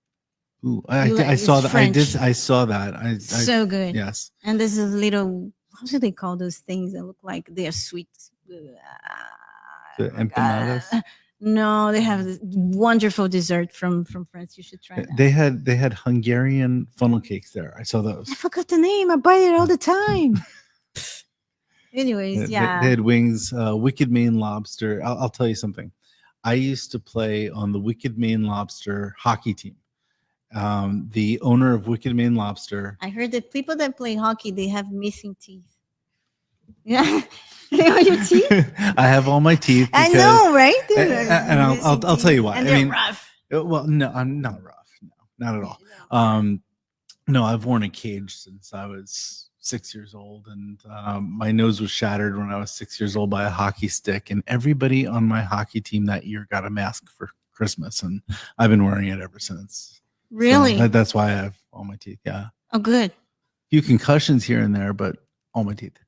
Ooh, I saw that. French. I saw that. So good. Yes. And this is little. How do they call those things that look like they are sweet? The empanadas. No, they have this wonderful dessert from France. You should try that. They had Hungarian funnel cakes there. I saw those. I forgot the name. I buy it all the time. Anyways, They had wings, Wicked Maine Lobster. I'll tell you something. I used to play on the Wicked Maine Lobster hockey team. The owner of Wicked Maine Lobster. I heard that people that play hockey, they have missing teeth. Yeah. Your teeth? I have all my teeth. I know, right? And I'll tell you why. And they're rough. Well, no, I'm not rough. No, not at all. No, I've worn a cage since I was 6 years old, and my nose was shattered when I was 6 years old by a hockey stick. And everybody on my hockey team that year got a mask for Christmas, and I've been wearing it ever since. Really? So that's why I have all my teeth. Yeah. Oh, good. A few concussions here and there, but all my teeth.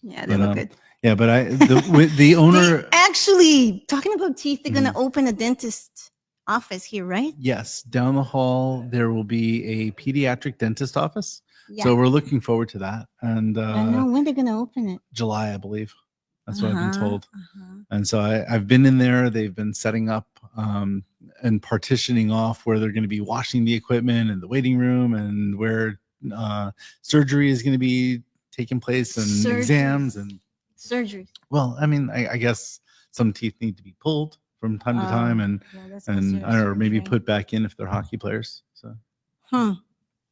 Yeah, they look good. Yeah, but with the owner. Actually, talking about teeth, they're gonna open a dentist office here, right? Yes, down the hall there will be a pediatric dentist office. Yeah. So we're looking forward to that. And I know when they're gonna open it. July, I believe. That's what I've been told. Uh-huh. And so I've been in there. They've been setting up and partitioning off where they're going to be washing the equipment and the waiting room and where surgery is going to be taking place and exams and surgery. Well, I mean, I guess some teeth need to be pulled from time to time and or maybe put back in if they're hockey players. So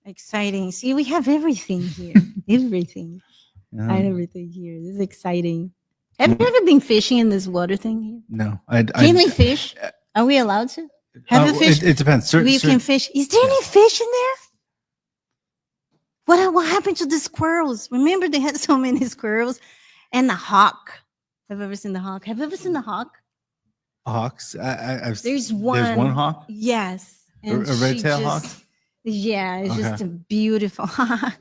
exciting. See, we have everything here. Everything. Yeah. Everything here. This is exciting. Have you ever been fishing in this water thing here? No, Can we fish? Are we allowed to? Have you fished? It depends. We can fish. Is there any fish in there? What happened to the squirrels? Remember they had so many squirrels and the hawk. Have you ever seen the hawk? Have you ever seen the hawk? Hawks. There's one hawk. Yes, A red-tailed hawk. Yeah, it's just a beautiful hawk.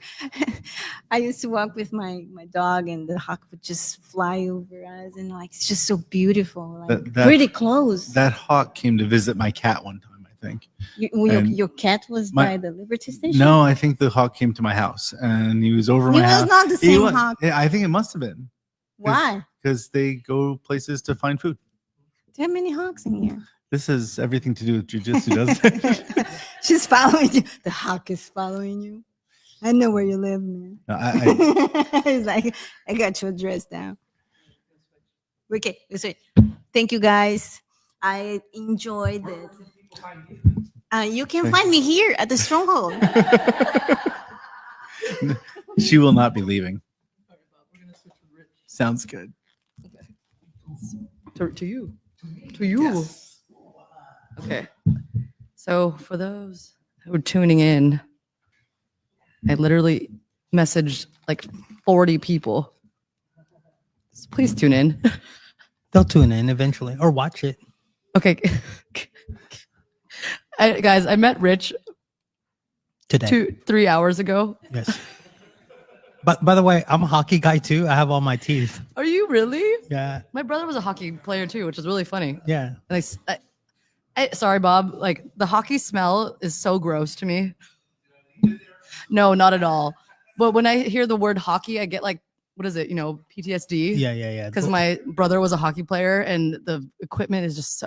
I used to walk with my dog, and the hawk would just fly over us, and like it's just so beautiful, like pretty close. That hawk came to visit my cat one time, I think. Your cat was by the Liberty Station? No, I think the hawk came to my house, and he was over my house. It was not the same hawk. I think it must have been. Why? Because they go places to find food. There are many hawks in here. This has everything to do with jujitsu, doesn't it? She's following you. The hawk is following you. I know where you live, man. No, He's like, I got your address down. Okay, listen. Thank you, guys. I enjoyed it. You can find me here at the Stronghold. She will not be leaving. Sounds good. To you. To you. Yes. Okay. So for those who are tuning in, I literally messaged like 40 people. So please tune in. They'll tune in eventually or watch it. Okay. Guys, I met Rich today. 3 hours ago. Yes. But by the way, I'm a hockey guy too. I have all my teeth. Are you really? Yeah. My brother was a hockey player too, which is really funny. Yeah. And sorry, Bob. Like the hockey smell is so gross to me. No, not at all. But when I hear the word hockey, I get like, what is it? PTSD. Yeah. Because my brother was a hockey player, and the equipment is just so.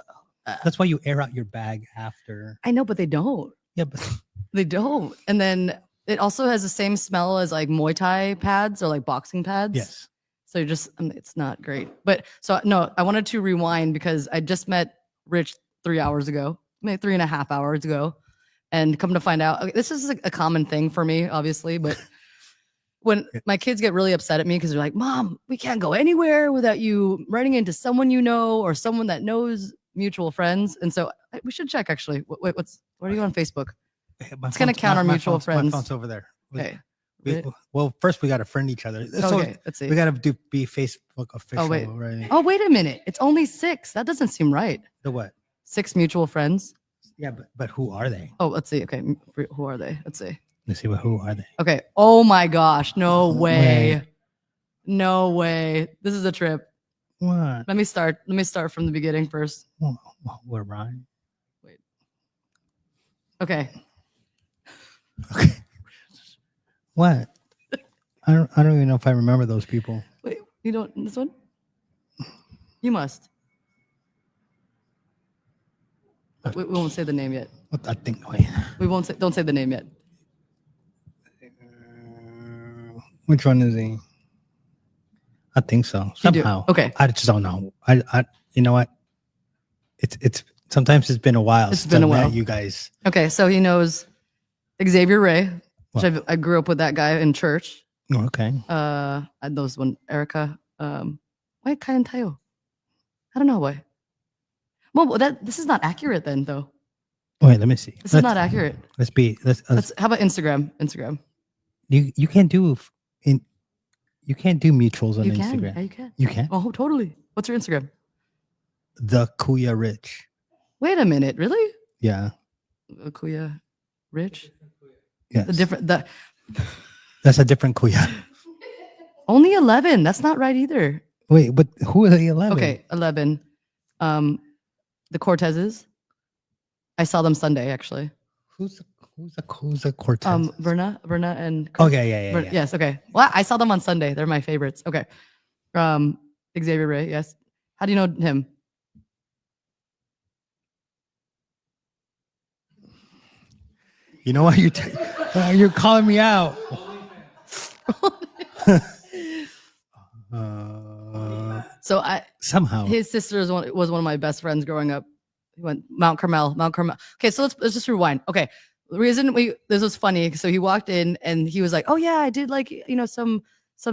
That's why you air out your bag after. I know, but they don't. Yeah, but they don't. And then it also has the same smell as like Muay Thai pads or like boxing pads. Yes. So it's not great. But so no, I wanted to rewind because I just met Rich 3 hours ago, maybe 3.5 hours ago. And come to find out, okay, this is a common thing for me, obviously. But when my kids get really upset at me because they're like, Mom, we can't go anywhere without you running into someone you know or someone that knows mutual friends. And so we should check actually. What are you on Facebook? It's going to count our mutual friends. My phone's over there. Okay. Well, first we got to friend each other. Okay, let's see. We got to be Facebook official. Right? Oh, wait a minute. It's only 6. That doesn't seem right. The what? 6 mutual friends. Yeah, but who are they? Oh, let's see. Okay, who are they? Let's see. Let's see who are they. Okay. Oh my gosh! No way! No way! This is a trip. What? Let me start from the beginning first. We're right. Wait. Okay. Okay. What? I don't even know if I remember those people. Wait, you don't this one? You must. We won't say the name yet. I think. Wait. We won't say. Don't say the name yet. Which one is he? I think so. Somehow. Okay. I just don't know. I you know what? It's sometimes it's been a while. It's been a while. You guys. Okay, so he knows Xavier Ray, which I grew up with that guy in church. Oh, okay. Those one Erica. Why Kayan tayo? I don't know why. Well, this is not accurate then, though. Wait, let me see. This is not accurate. Let's how about Instagram? Instagram. You can't do mutuals on Instagram. Yeah, you can. You can. Oh, totally. What's your Instagram? The Kuya Rich. Wait a minute, really? Yeah. The Kuya Rich. Yes. That's a different Kuya. Only 11. That's not right either. Wait, but who are the 11? Okay, 11. The Cortezes. I saw them Sunday actually. Who's the Cortez? Verna and Oh Chris. yeah. Yes, okay. Well, I saw them on Sunday. They're my favorites. Okay. Xavier Ray, yes. How do you know him? You know what you're calling me out. So Somehow. his sister was one of my best friends growing up. He went Mount Carmel. Okay, so let's just rewind. Okay, the reason this was funny. So he walked in and he was like, "Oh yeah, I did like some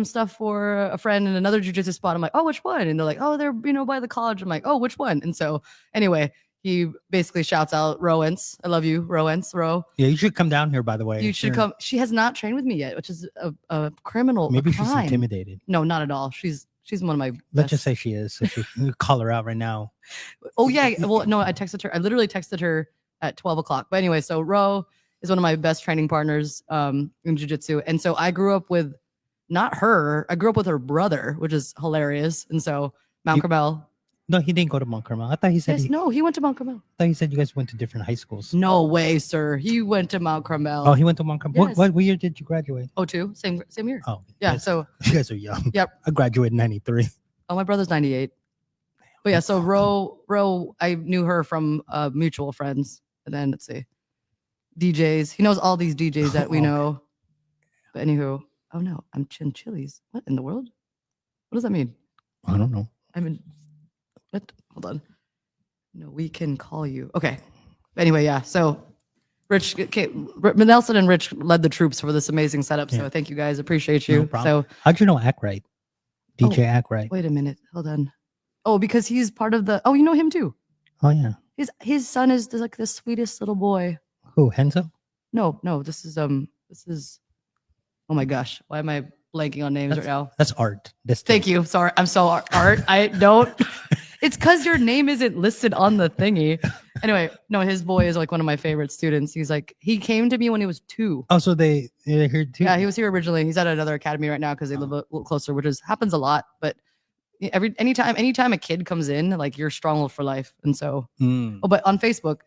stuff for a friend in another jujitsu spot." I'm like, "Oh, which one?" And they're like, "Oh, they're by the college." I'm like, "Oh, which one?" And so anyway, he basically shouts out Rowence. I love you, Rowence. Row. Yeah, you should come down here. By the way, You should come. She has not trained with me yet, which is a criminal. Maybe a she's crime. intimidated. No, not at all. She's one of my. Let's just say she is. So you call her out right now. Oh yeah. Well, no, I texted her. I literally texted her at 12 o'clock. But anyway, so Ro is one of my best training partners in jiu-jitsu. And so I grew up with not her. I grew up with her brother, which is hilarious. And so Mount Carmel. No, he didn't go to Mount Carmel. I thought he said Yes, no, he went to Mount Carmel. I thought he said you guys went to different high schools. No way, sir. He went to Mount Carmel. Oh, he went to Mount Carmel. Yes. What year did you graduate? 02, same year. Oh, Yeah, yes. so You guys are young. Yep. I graduated in 93. Oh, my brother's 98. But yeah, so Ro, I knew her from mutual friends. And then let's see, DJs. He knows all these DJs that we Okay. know. But anywho, oh no, I'm Chinchillies. What in the world? What does that mean? I don't know. I'm in. What? Hold on. No, we can call you. Okay. Anyway, yeah. So Rich, Nelson and Rich led the troops for this amazing setup. So Yeah. thank you guys. Appreciate No you. problem. So How'd you know Act Right? DJ Act Right. wait a minute. Hold on. Oh, because he's part of the. Oh, you know him too. Oh yeah. His son is like the sweetest little boy. Who? Henzo? No. This is. Oh my gosh. Why am I blanking on names right now? That's Art. Thank you. Sorry. I'm so Art. I don't. It's because your name isn't listed on the thingy. Anyway, no, his boy is like one of my favorite students. He came to me when he was 2. Oh, so they're here too. Yeah, he was here originally. He's at another academy right now because they live a little closer, which happens a lot. But anytime a kid comes in, like you're Stronghold for life. And so, but on Facebook,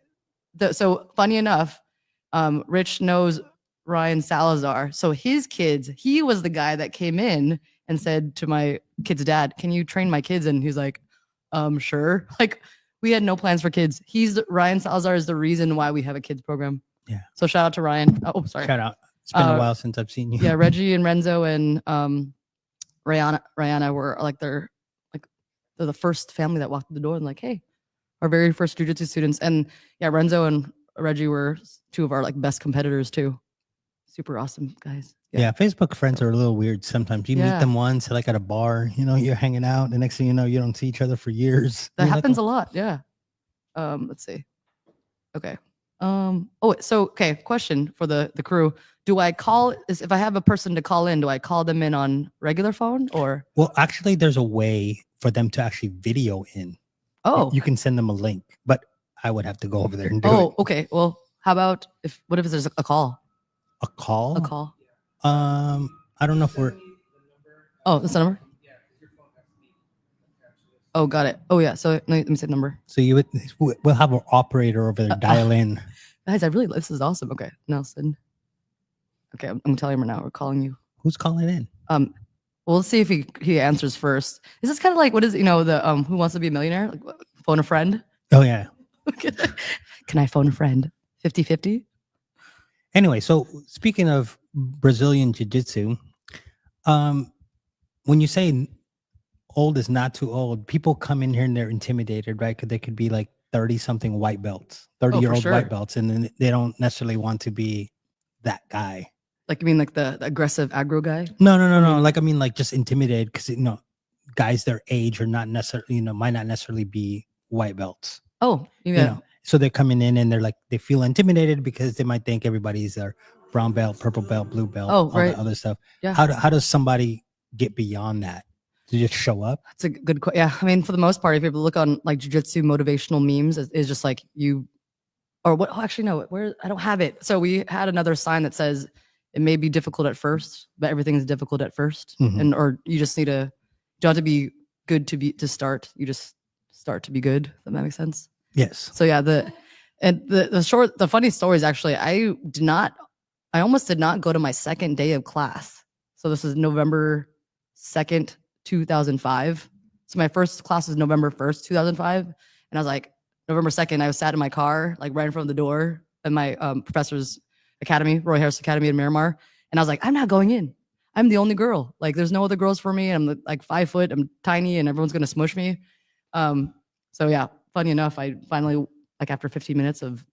so funny enough, Rich knows Ryan Salazar. So his kids, he was the guy that came in and said to my kid's dad, "Can you train my kids?" And he's like, sure. Like we had no plans for kids. Ryan Salazar is the reason why we have a kids program. Yeah. So shout out to Ryan. Oh, sorry. Shout out. It's been a while since I've seen you. Yeah, Reggie and Renzo and Rihanna were they're the first family that walked through the door and like, hey, our very first jiu-jitsu students. And yeah, Renzo and Reggie were 2 of our like best competitors too. Super awesome guys. Yeah, Facebook friends are a little weird sometimes. You meet them once, like at a bar, you're hanging out. The next thing you know, you don't see each other for years. That happens a lot. Yeah. Let's see. Okay. Okay. Question for the crew. Do I if I have a person to call in, do I call them in on regular phone or? Well, actually, there's a way for them to actually video in. Oh. You can send them a link, but I would have to go over there and do it. Oh, okay. Well, how about what if there's a call? A call? A call. I don't know if we're. Oh, that's the number? Oh, got it. Oh, yeah. So let me say the number. So we'll have an operator over there dial in. Guys, this is awesome. Okay, Nelson. Okay, I'm telling him right now. We're calling you. Who's calling in? Well, let's see if he answers first. Is this kind of like, what is, the Who Wants to Be a Millionaire? Like, phone a friend? Oh, yeah. Can I phone a friend? 50-50? Anyway, so speaking of Brazilian Jiu-Jitsu, when you say old is not too old, people come in here and they're intimidated, right? Because they could be like 30-something white belts, 30-year-old white belts, and then they don't necessarily want to be that guy. Like, you mean like the aggressive aggro guy? No. Like, I mean, like just intimidated because, guys their age are not necessarily, might not necessarily be white belts. Oh, yeah. So they're coming in and they're like, they feel intimidated because they might think everybody's a brown belt, purple belt, blue belt, all that other stuff. Yeah. How does somebody get beyond that? To just show up? That's a good question. Yeah. I mean, for the most part, if you look on like jiu-jitsu motivational memes, it's just like or what? Oh, actually, no, I don't have it. So we had another sign that says it may be difficult at first, but everything is difficult at first. Mm-hmm. Or you just don't have to be good to start. You just start to be good. If that makes sense. Yes. So yeah, the funny story is actually I almost did not go to my second day of class. So this is November 2nd, 2005. So my first class is November 1st, 2005. And I was like, November 2nd, I was sat in my car, like right in front of the door at my professor's academy, Roy Harris Academy in Miramar. And I was like, I'm not going in. I'm the only girl. Like there's no other girls for me. I'm like 5 foot, I'm tiny, and everyone's gonna smush me. So yeah, funny enough, I finally, like after 15 minutes of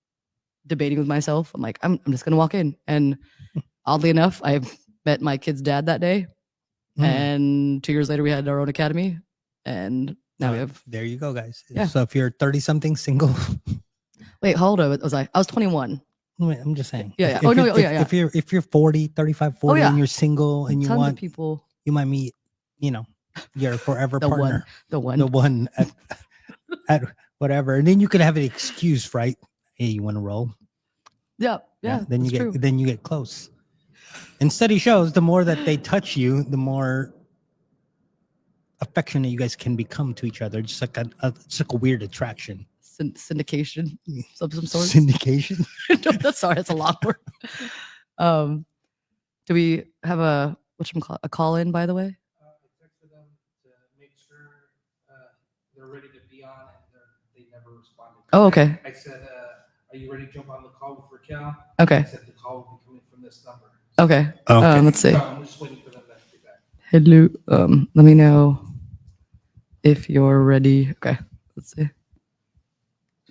debating with myself, I'm like, I'm just gonna walk in. And oddly enough, I met my kid's dad that day. And 2 years later, we had our own academy. And now we have. There you go, guys. Yeah. So if you're 30-something single. Wait, how old was I? I was 21. Wait, I'm just saying. Yeah. If you're 40, 35, 40, and you're single and you Tons want of people. You might meet, your forever The partner. The one. The one at whatever. And then you could have an excuse, right? Hey, you want to roll? Yeah. Then you true. get close. And study shows the more that they touch you, the more affectionate you guys can become to each other. Just like it's like a weird attraction. Syndication of some sort. Syndication. No, that's a long word. Do we have a call in, by the way? I texted them to make sure they're ready to be on, and they never responded. Oh, okay. I said, "Are you ready to jump on the call with Raquel?" Okay. I said the call will be coming from this number. Okay. Okay. Let's see. So I'm just waiting for them to get back. Hello. Let me know if you're ready. Okay. Let's see.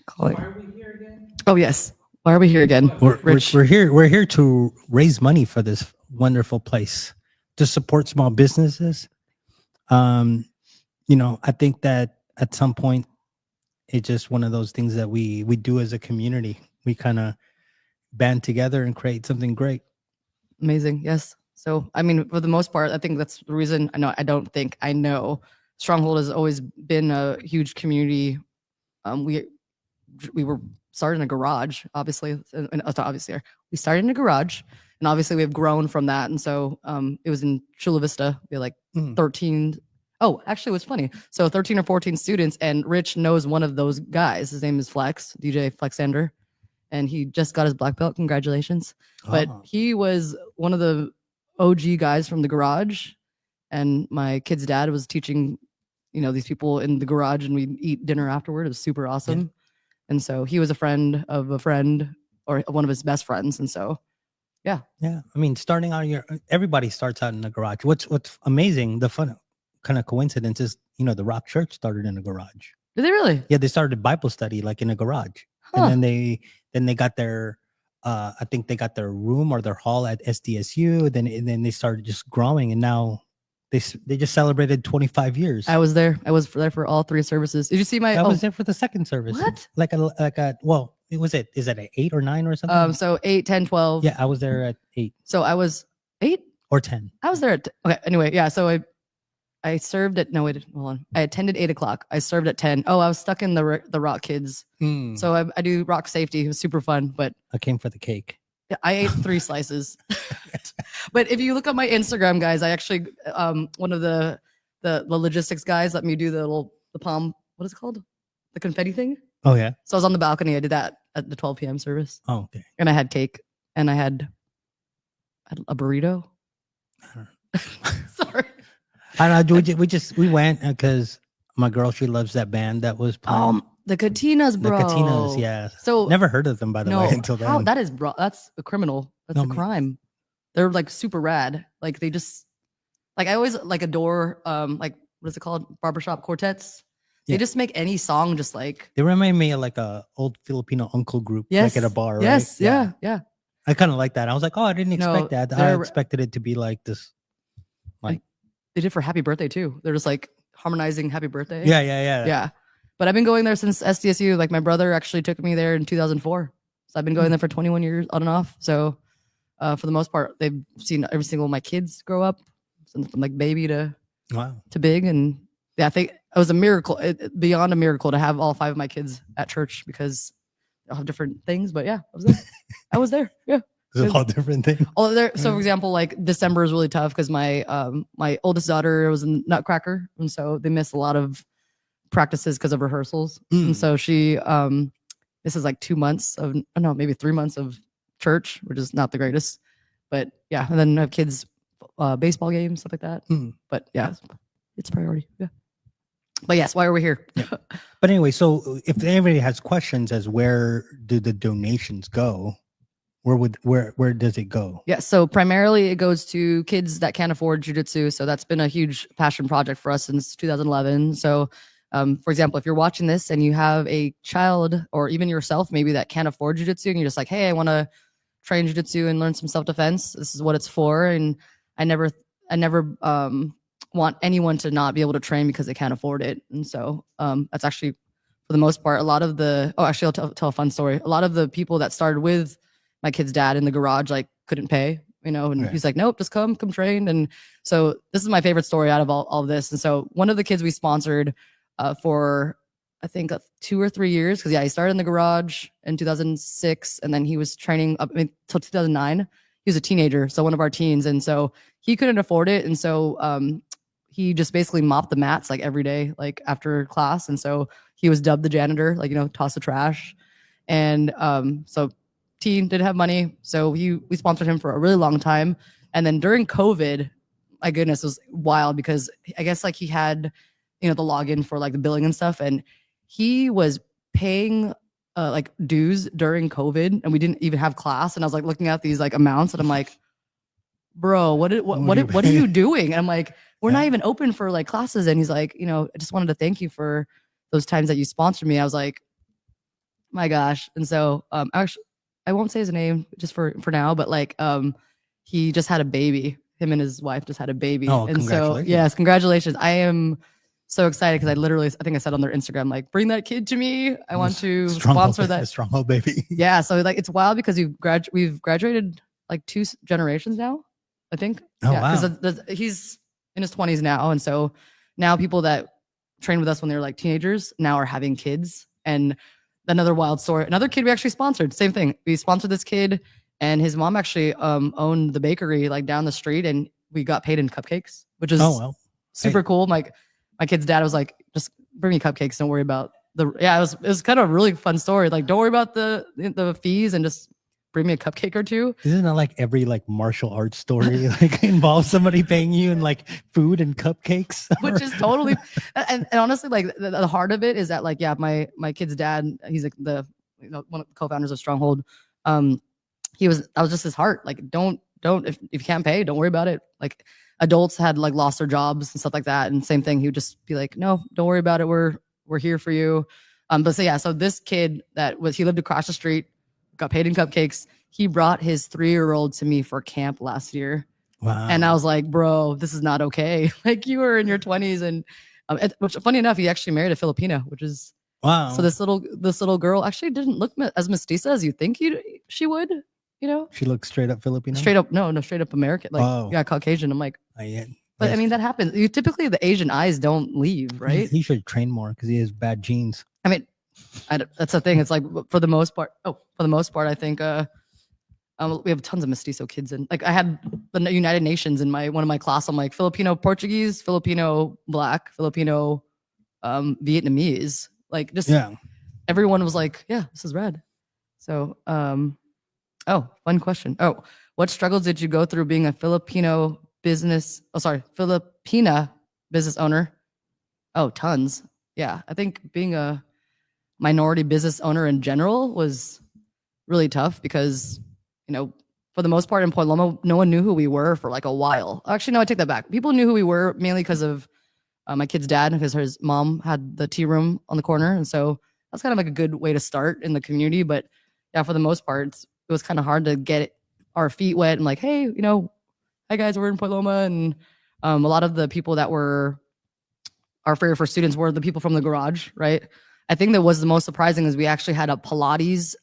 Calling. Why are we here again? Oh yes. Why are we here again? We're here to raise money for this wonderful place to support small businesses. I think that at some point it's just one of those things that we do as a community. We kind of band together and create something great. Amazing. Yes. So, I mean, for the most part, I think that's the reason. I know Stronghold has always been a huge community. We were started in a garage, obviously. We started in a garage, and obviously we have grown from that. And so it was in Chula Vista. We had like 13. Oh, actually, it was funny. So 13 or 14 students, and Rich knows one of those guys. His name is Flex, DJ Flexander, and he just got his black belt. Congratulations. But he was one of the OG guys from the garage, and my kid's dad was teaching, these people in the garage, and we'd eat dinner afterward. It was super awesome. Yeah. And so he was a friend of a friend, or one of his best friends. And so, yeah. Yeah. I mean, starting out everybody starts out in the garage. What's amazing, the fun kind of coincidence is, the Rock Church started in a garage. Did they really? Yeah. They started Bible study like in a garage. Huh. And then they got their, I think they got their room or their hall at SDSU. Then they started just growing, and now they just celebrated 25 years. I was there. I was there for all 3 services. Did you see I was there for the second service. What? Is it an 8 or 9 or something? So 8, 10, 12. Yeah, I was there at 8. So I was 8 or 10. I was there at okay. Anyway, yeah. So I served at hold on. I attended 8 o'clock. I served at 10. Oh, I was stuck in the Rock Kids. So I do rock safety. It was super fun, but I came for the cake. I ate 3 slices. But if you look at my Instagram, guys, I actually one of the logistics guys let me do the palm. What is it called? The confetti thing. Oh yeah. So I was on the balcony. I did that at the 12 p.m. service. Oh okay. And I had cake, and I had a burrito. Sorry. I don't know. We went because my girl, she loves that band that was playing. The Katinas, bro. The Katinas, yeah. So never heard of them, by the way, until then. That's a criminal. That's a crime. They're like super rad. Like they just I always like adore what is it called? Barbershop quartets. Yeah. They just make any song just like they remind me of like a old Filipino uncle group, yes. like at a bar, right? Yes, yeah. I kind of like that. I was like, I didn't expect that. I expected it to be like this. Like they did for Happy Birthday too. They're just like harmonizing Happy Birthday. Yeah. But I've been going there since SDSU. Like my brother actually took me there in 2004. So I've been going there for 21 years on and off. So for the most part, they've seen every single one of my kids grow up, from like baby to big. And yeah, I think it was a miracle, beyond a miracle, to have all 5 of my kids at church because they'll have different things. But yeah, I was there. Yeah. It's a whole different thing. Oh, there. So, for example, like December is really tough because my oldest daughter was in Nutcracker, and so they missed a lot of practices because of rehearsals. And so she, this is like 2 months of, no, maybe 3 months of church, which is not the greatest. But yeah, and then I have kids, baseball games, stuff like that. But yeah, it's a priority. Yeah. But yes, why are we here? Yeah. But anyway, so if anybody has questions as where do the donations go, where does it go? Yeah, so primarily it goes to kids that can't afford jujitsu. So that's been a huge passion project for us since 2011. So, for example, if you're watching this and you have a child or even yourself maybe that can't afford jujitsu, and you're just like, hey, I want to train jujitsu and learn some self-defense. This is what it's for. And I never want anyone to not be able to train because they can't afford it. And so that's actually, for the most part, a lot of the, actually I'll tell a fun story. A lot of the people that started with my kid's dad in the garage, like couldn't pay, and he's like, nope, just come train. And so this is my favorite story out of all of this. And so one of the kids we sponsored for, I think 2 or 3 years. Cause yeah, he started in the garage in 2006 and then he was training up until 2009. He was a teenager. So one of our teens. And so he couldn't afford it. And so he just basically mopped the mats like every day, like after class. And so he was dubbed the janitor, like, toss the trash. And so teen didn't have money. So we sponsored him for a really long time. And then during COVID, my goodness, it was wild because I guess like he had, the login for like the billing and stuff. And he was paying like dues during COVID and we didn't even have class. And I was like looking at these like amounts and I'm like, bro, what are you doing? And I'm like, we're not even open for like classes. And he's like, I just wanted to thank you for those times that you sponsored me. I was like, my gosh. And so actually, I won't say his name just for now, but like he just had a baby. Him and his wife just had a baby. Oh, and congratulations. So yes, congratulations. I am so excited because I think I said on their Instagram, like, bring that kid to me. I want to sponsor that. Stronghold baby. Yeah. So like it's wild because we've graduated like 2 generations now, I think. Oh, yeah, wow. Because he's in his 20s now. And so now people that trained with us when they were like teenagers now are having kids. And another wild story, another kid we actually sponsored, same thing. We sponsored this kid and his mom actually owned the bakery like down the street and we got paid in cupcakes, which is super cool. Like my kid's dad was like, just bring me cupcakes. Don't worry about it was kind of a really fun story. Like, don't worry about the fees and just bring me a cupcake or two. Isn't that like every like martial arts story like involves somebody paying you in like food and cupcakes? Which is totally, and honestly, like the heart of it is that like, yeah, my kid's dad, he's like one of the co-founders of Stronghold. That was just his heart. Like, don't if you can't pay, don't worry about it. Like adults had like lost their jobs and stuff like that. And same thing, he would just be like, no, don't worry about it. We're here for you. But so this kid he lived across the street, got paid in cupcakes. He brought his 3-year-old to me for camp last year. Wow. And I was like, bro, this is not okay. Like you were in your 20s. And which funny enough, he actually married a Filipino, which is wow. So this little girl actually didn't look as mestiza as you think she would, She looks straight up Filipino? Straight up American. Like, yeah, Caucasian. I'm like, but I mean, that happens. Typically the Asian eyes don't leave, right? He should train more because he has bad genes. I mean, that's the thing. It's like for the most part, I think we have tons of mestizo kids, and like I had the United Nations in one of my class. I'm like Filipino Portuguese, Filipino Black, Filipino Vietnamese. Like just everyone was like, yeah, this is rad. So fun question. What struggles did you go through being a Filipina business owner? Tons. Yeah, I think being a minority business owner in general was really tough because, for the most part in Point Loma, no one knew who we were for like a while. Actually, no, I take that back. People knew who we were mainly because of my kid's dad, because his mom had the tea room on the corner. And so that's kind of like a good way to start in the community. But yeah, for the most part, it was kind of hard to get our feet wet and like, hey, hi guys, we're in Point Loma. And a lot of the people that were our favorite for students were the people from the garage, right? I think that was the most surprising is we actually had a Pilates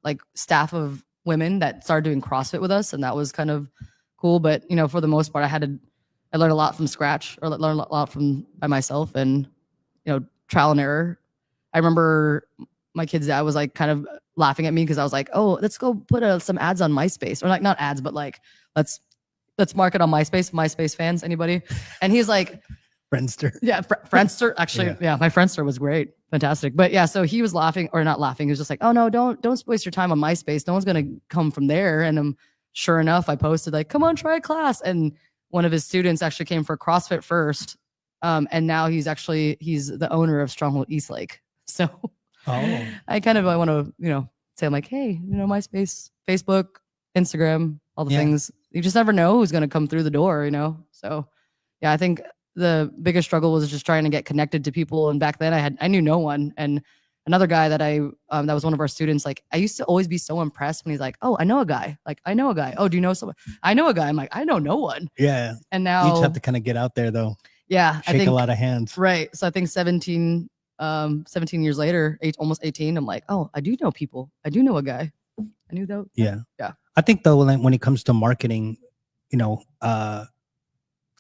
like staff of women that started doing CrossFit with us, and that was kind of cool. But for the most part, I learned a lot from scratch, or learned a lot by myself, and trial and error. I remember my kid's dad was like kind of laughing at me because I was like, oh, let's go put some ads on MySpace, or like not ads, but like let's market on MySpace. MySpace fans, anybody? And he's like, Friendster. Yeah, Friendster. Actually, yeah, my Friendster was great, fantastic. But yeah, so he was laughing, or not laughing. He was just like, "Oh no, don't waste your time on MySpace. No one's gonna come from there." And sure enough, I posted like, "Come on, try a class." And one of his students actually came for CrossFit first, and now he's the owner of Stronghold East Lake. So I want to say, I'm like, hey, MySpace, Facebook, Instagram, all the things. You just never know who's gonna come through the door, So yeah, I think the biggest struggle was just trying to get connected to people. And back then I knew no one. And another guy that that was one of our students, like I used to always be so impressed when he's like, oh, I know a guy. Like, I know a guy. Oh, do you know someone? I know a guy. I'm like, I know no one. Yeah. And now you just have to kind of get out there though. Yeah. Shake a lot of hands. Right. So I think 17 years later, almost 18, I'm like, oh, I do know people. I do know a guy. I knew though. Yeah. Yeah. I think though, when it comes to marketing,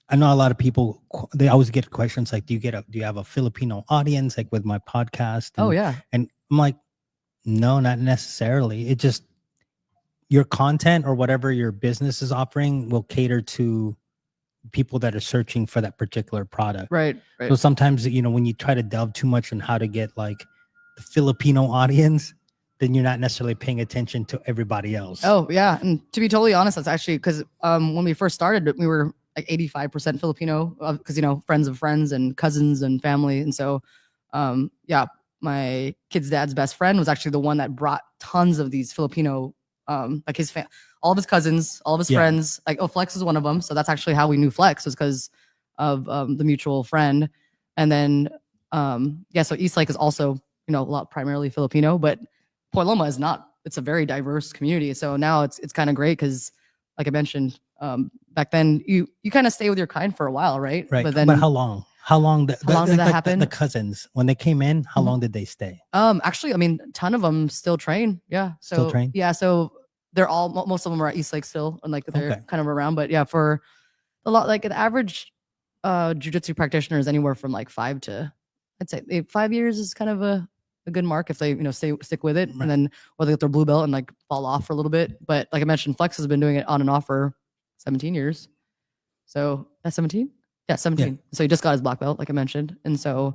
I know a lot of people, they always get questions like, do you have a Filipino audience, like with my podcast? Oh yeah. And I'm like, no, not necessarily. It just, your content or whatever your business is offering will cater to people that are searching for that particular product. Right. So sometimes, when you try to delve too much on how to get like the Filipino audience, then you're not necessarily paying attention to everybody else. Oh yeah. And to be totally honest, that's actually because when we first started, we were like 85% Filipino, because friends of friends and cousins and family. And so yeah, my kid's dad's best friend was actually the one that brought tons of these Filipino, like all of his cousins, all of his friends. Like, Flex is one of them. So that's actually how we knew Flex, was because of the mutual friend. And then so East Lake is also a lot primarily Filipino, but Point Loma is not. It's a very diverse community. So now it's kind of great because, like I mentioned, back then you kind of stay with your kind for a while, right? Right. But then, how long? How long did that happen? The cousins, when they came in, how long did they stay? Actually, I mean, a ton of them still train. Yeah. So still train? Yeah. So they're most of them are at East Lake still, and like they're kind of around. But yeah, for a lot, like an average jiu-jitsu practitioner is anywhere from like 5 to, I'd say 5 years is kind of a good mark if they stick with it. Right. And then whether they get their blue belt and like fall off for a little bit. But like I mentioned, Flex has been doing it on and off for 17 years. So that's 17. Yeah, 17. Yeah. So he just got his black belt, like I mentioned. And so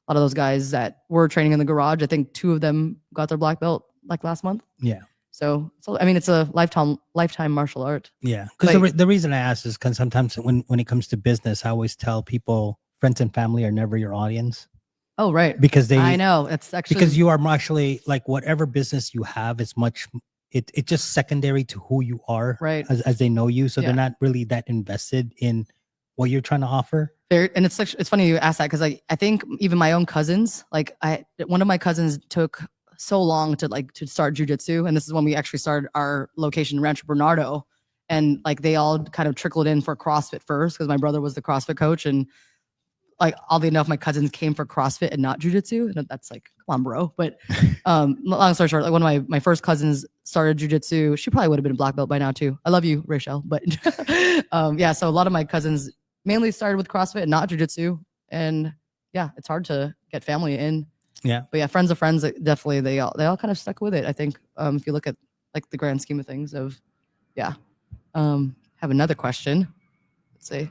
a lot of those guys that were training in the garage, I think 2 of them got their black belt like last month. Yeah. So I mean, it's a lifetime martial art. Yeah. Because the reason I ask is because sometimes when it comes to business, I always tell people friends and family are never your audience. Oh, right. Because I know it's actually because you are actually like whatever business you have is much. It's just secondary to who you are, right? As they know you, so they're not really that invested in what you're trying to offer. And it's funny you ask that because I think even my own cousins, like one of my cousins took so long to start jiu-jitsu, and this is when we actually started our location in Rancho Bernardo, and like they all kind of trickled in for CrossFit first because my brother was the CrossFit coach, and like oddly enough, my cousins came for CrossFit and not jiu-jitsu, and that's like, come on, bro. But long story short, like one of my first cousins started jiu-jitsu. She probably would have been a black belt by now too. I love you, Rachel. But yeah, so a lot of my cousins mainly started with CrossFit and not jiu-jitsu, and yeah, it's hard to get family in. Yeah, but yeah, friends of friends, definitely they all kind of stuck with it. I think if you look at like the grand scheme of things of have another question. Let's see.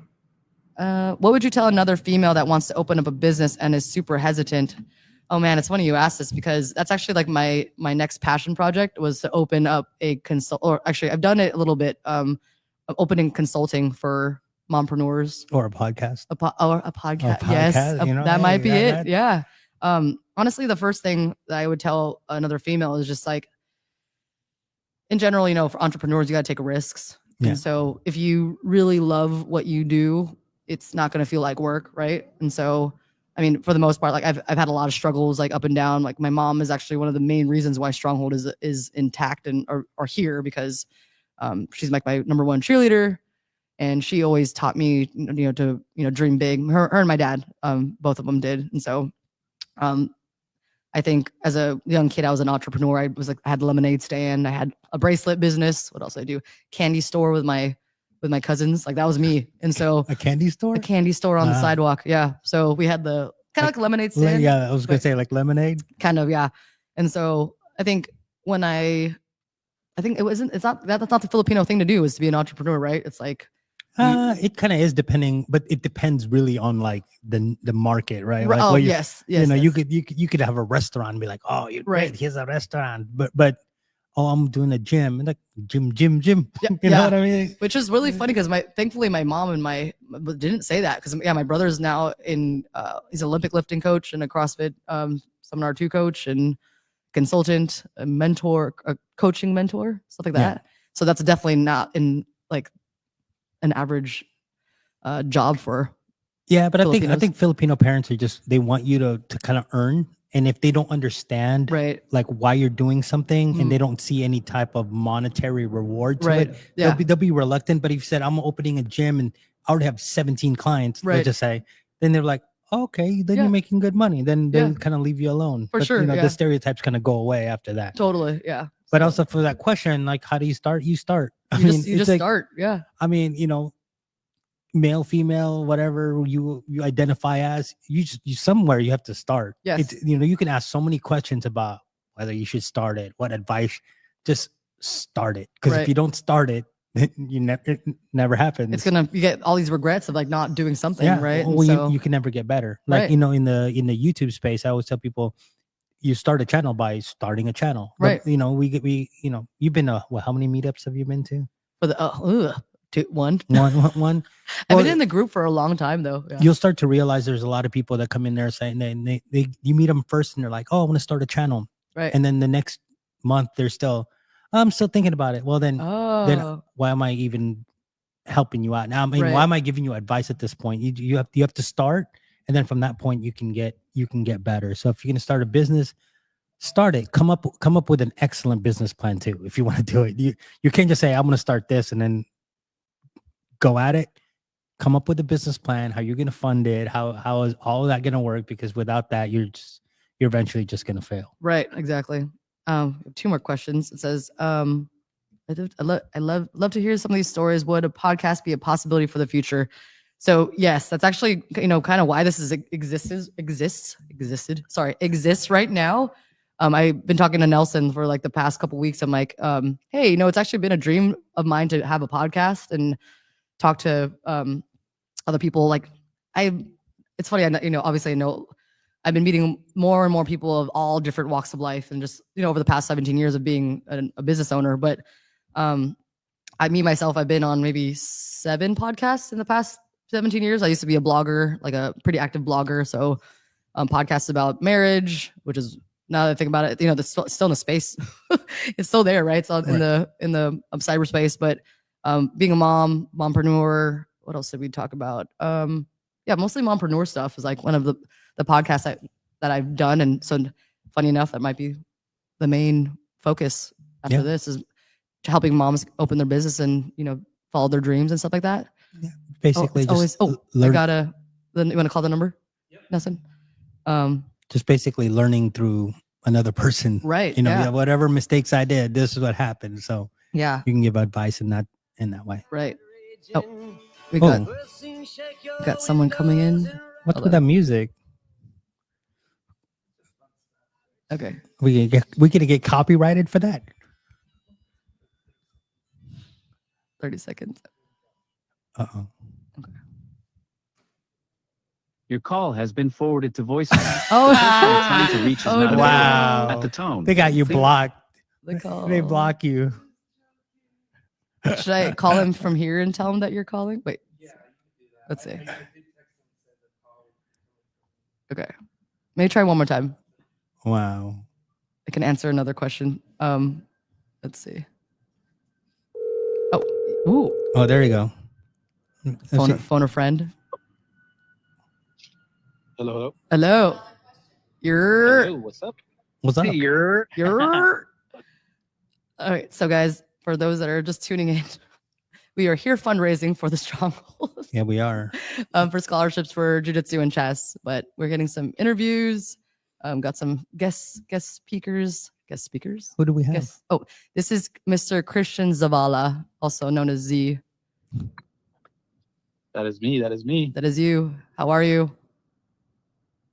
What would you tell another female that wants to open up a business and is super hesitant? Oh man, it's funny you asked this because that's actually like my next passion project was to open up or actually I've done it a little bit, opening consulting for mompreneurs. Or a podcast. A podcast. Yes, that might be it. Yeah. Honestly, the first thing that I would tell another female is just like, in general, for entrepreneurs, you got to take risks. Yeah. And so if you really love what you do, it's not going to feel like work, right? And so, I mean, for the most part, like I've had a lot of struggles, like up and down. Like my mom is actually one of the main reasons why Stronghold is intact and are here because she's like my number one cheerleader, and she always taught me, to dream big. Her and my dad, both of them did, and so, I think as a young kid, I was an entrepreneur. I had a lemonade stand. I had a bracelet business. What else did I do? Candy store with my cousins. Like that was me. And so a candy store on the sidewalk. Yeah. So we had the kind of like lemonade stand. Yeah. I was going to say like lemonade. Kind of. Yeah. And so I think when I think it's not that's not the Filipino thing to do, is to be an entrepreneur, right? It's like It kind of is depending, but it depends really on like the market, right? Like what yes, you know, yes. you could have a restaurant and be like, oh, you're Right. great, here's a restaurant, but oh, I'm doing a gym, and like gym. Yeah, You know what I mean? Which is really funny because thankfully my mom and my didn't say that, because my brother's now in he's an Olympic lifting coach and a CrossFit Seminar 2 coach and consultant, a mentor, a coaching mentor, stuff like that. So that's definitely not in like an average job for But Filipinos. I think Filipino parents are just, they want you to kind of earn, and if they don't understand like why you're doing something and they don't see any type of monetary reward to it, they'll be reluctant. But if you said, I'm opening a gym and I already have 17 clients, let's just say, then they're like, oh, okay, then you're making good money, then they'll kind of leave you alone. For sure, you know, the stereotypes kind of go away after that. Totally, yeah. But also for that question, like, how do you start? You start. You just start, yeah. I mean, you know, male, female, whatever you identify as, you somewhere you have to start. Yes. You know, you can ask so many questions about whether you should start it, what advice, just start it. Because if you don't start it, it never happens. You get all these regrets of like not doing something, right? Well, so, you can never get better. Like, you know, in the YouTube space, I always tell people, you start a channel by starting a channel. Right. But, you know, we you know, you've been how many meetups have you been to? For the one. One. I've been in the group for a long time though. Yeah. You'll start to realize there's a lot of people that come in there saying you meet them first and they're like, oh, I want to start a channel. Right. And then the next month they're still, I'm still thinking about it. Well, then why am I even helping you out now? I mean, why am I giving you advice at this point? You have to start, and then from that point you can get better. So if you're gonna start a business, start it. Come up with an excellent business plan too. If you want to do it, you can't just say, I'm gonna start this and then go at it. Come up with a business plan, how you're going to fund it, how is all of that going to work, because without that you're eventually just going to fail. Right, exactly. 2 more questions. It says I love to hear some of these stories. Would a podcast be a possibility for the future? So yes, that's actually, you know, kind of why this exists right now. I've been talking to Nelson for like the past couple weeks. I'm like, hey, you know, it's actually been a dream of mine to have a podcast and talk to other people. Like it's funny, obviously I know I've been meeting more and more people of all different walks of life, and just, you know, over the past 17 years of being a business owner. But I've been on maybe 7 podcasts in the past 17 years. I used to be a blogger, like a pretty active blogger. So podcasts about marriage, which is, now that I think about it, you know, that's still in the space. It's still there, right? It's all in the cyberspace. But being a mompreneur, what else did we talk about? Mostly mompreneur stuff is like one of the podcasts that I've done. And so funny enough, that might be the main focus after this, is helping moms open their business and, you know, follow their dreams and stuff like that. Yeah. Basically, you want to call the number? Yep. Nelson? Just basically learning through another person. Right. You know, whatever mistakes I did, this is what happened. So you can give advice in that way. Right. Oh, we got someone coming in. What's with that music? Okay. We gonna get copyrighted for that? 30 seconds. Uh-oh. Okay. Your call has been forwarded to voicemail. Trying to reach wow. At the tone. They got you blocked. They block you. Should I call him from here and tell him that you're calling? Wait. Let's see. Okay. Maybe try one more time. Wow. I can answer another question. Let's see. Oh, there you go. Phone a friend. Hello. Hello. Hello, what's up? What's up? Hey, you're. All right. So guys, for those that are just tuning in, we are here fundraising for the Stronghold. Yeah, we are. For scholarships for jiu-jitsu and chess, but we're getting some interviews. Got some guest speakers. Who do we have? This is Mr. Christian Zavala, also known as Z. That is me. That is you. How are you?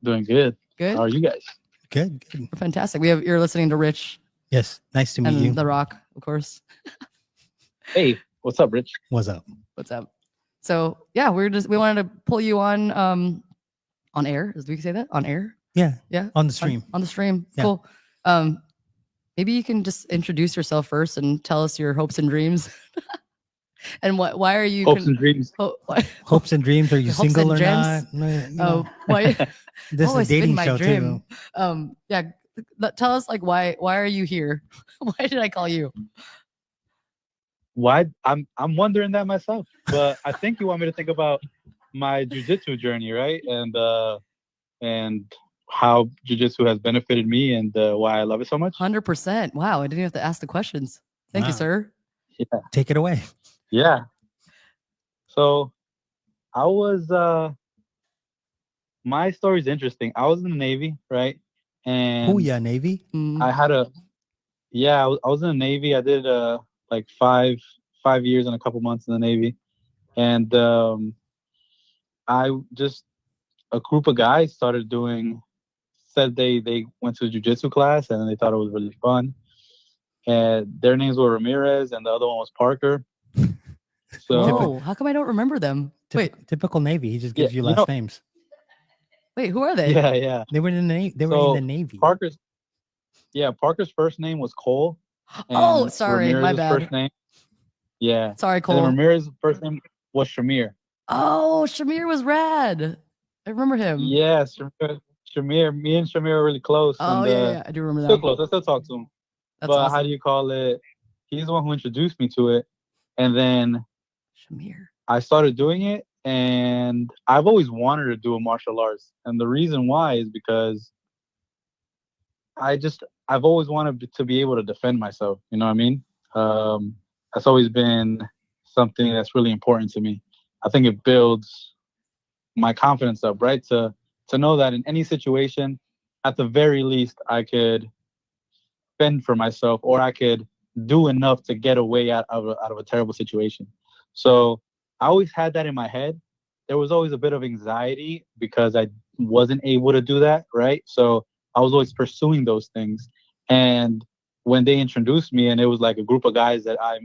Doing good. Good. How are you guys? Good. We're fantastic. You're listening to Rich Yes, nice to meet and you. The Rock, of course. Hey, what's up, Rich? What's up? What's up? So yeah, we wanted to pull you on air. Do we say that on air? Yeah, Yeah, on the stream. on the stream. Yeah. Cool. Maybe you can just introduce yourself first and tell us your hopes and dreams. And why are you Hopes and dreams. Hopes and dreams. Are you Your hopes single and or dreams? not? No, you know, Why? this is a dating my show dream. too. Yeah. Tell us like why are you here? Why did I call you? Why? I'm wondering that myself. But I think you want me to think about my jujitsu journey, right? And how jujitsu has benefited me and why I love it so much. 100%. Wow, I didn't have to ask the questions. Thank you, Wow. sir. Yeah. Take it away. Yeah. So I was my story's interesting. I was in the Navy, right? And Oh yeah, Navy. I had I was in the Navy. I did like five years and a couple months in the Navy. And a group of guys said they went to a jiu-jitsu class and they thought it was really fun. And their names were Ramirez and the other one was Parker. So Whoa, how come I don't remember them? Wait, Typical Navy. He just gives you last names. wait, who are they? Yeah. They were in the Navy. They were in the Navy. Parker's first name was Cole. Oh, and sorry, my Ramirez's bad. First name, yeah. Sorry, And Cole. then Ramirez's first name was Shamir. Oh, Shamir was rad. I remember him. Yeah, Shamir. Me and Shamir are really close. Oh, and, yeah, I do remember Still that. close. I still talk to him. That's but awesome. how do you call it? He's the one who introduced me to it, and then Shamir. I started doing it, and I've always wanted to do a martial arts, and the reason why is because I've always wanted to be able to defend myself. You know what I mean? That's always been something that's really important to me. I think it builds my confidence up, right? To know that in any situation, at the very least, I could fend for myself, or I could do enough to get away out of a terrible situation. So I always had that in my head. There was always a bit of anxiety because I wasn't able to do that, right? So I was always pursuing those things. And when they introduced me, and it was like a group of guys that I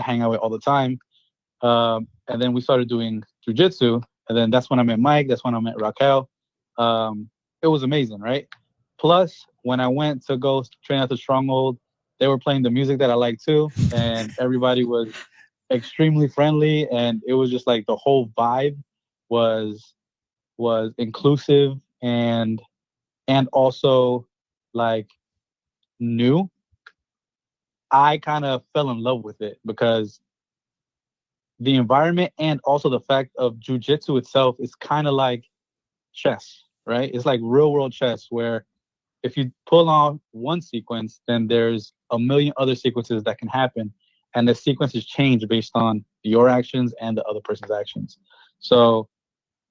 hang out with all the time, and then we started doing jujitsu, and then that's when I met Mike. That's when I met Raquel. It was amazing, right? Plus, when I went to go train at the Stronghold, they were playing the music that I like too, and everybody was extremely friendly, and it was just like the whole vibe was inclusive and also like new. I kind of fell in love with it because the environment and also the fact of jujitsu itself is kind of like chess, right? It's like real world chess where if you pull on one sequence, then there's a million other sequences that can happen. And the sequences change based on your actions and the other person's actions. So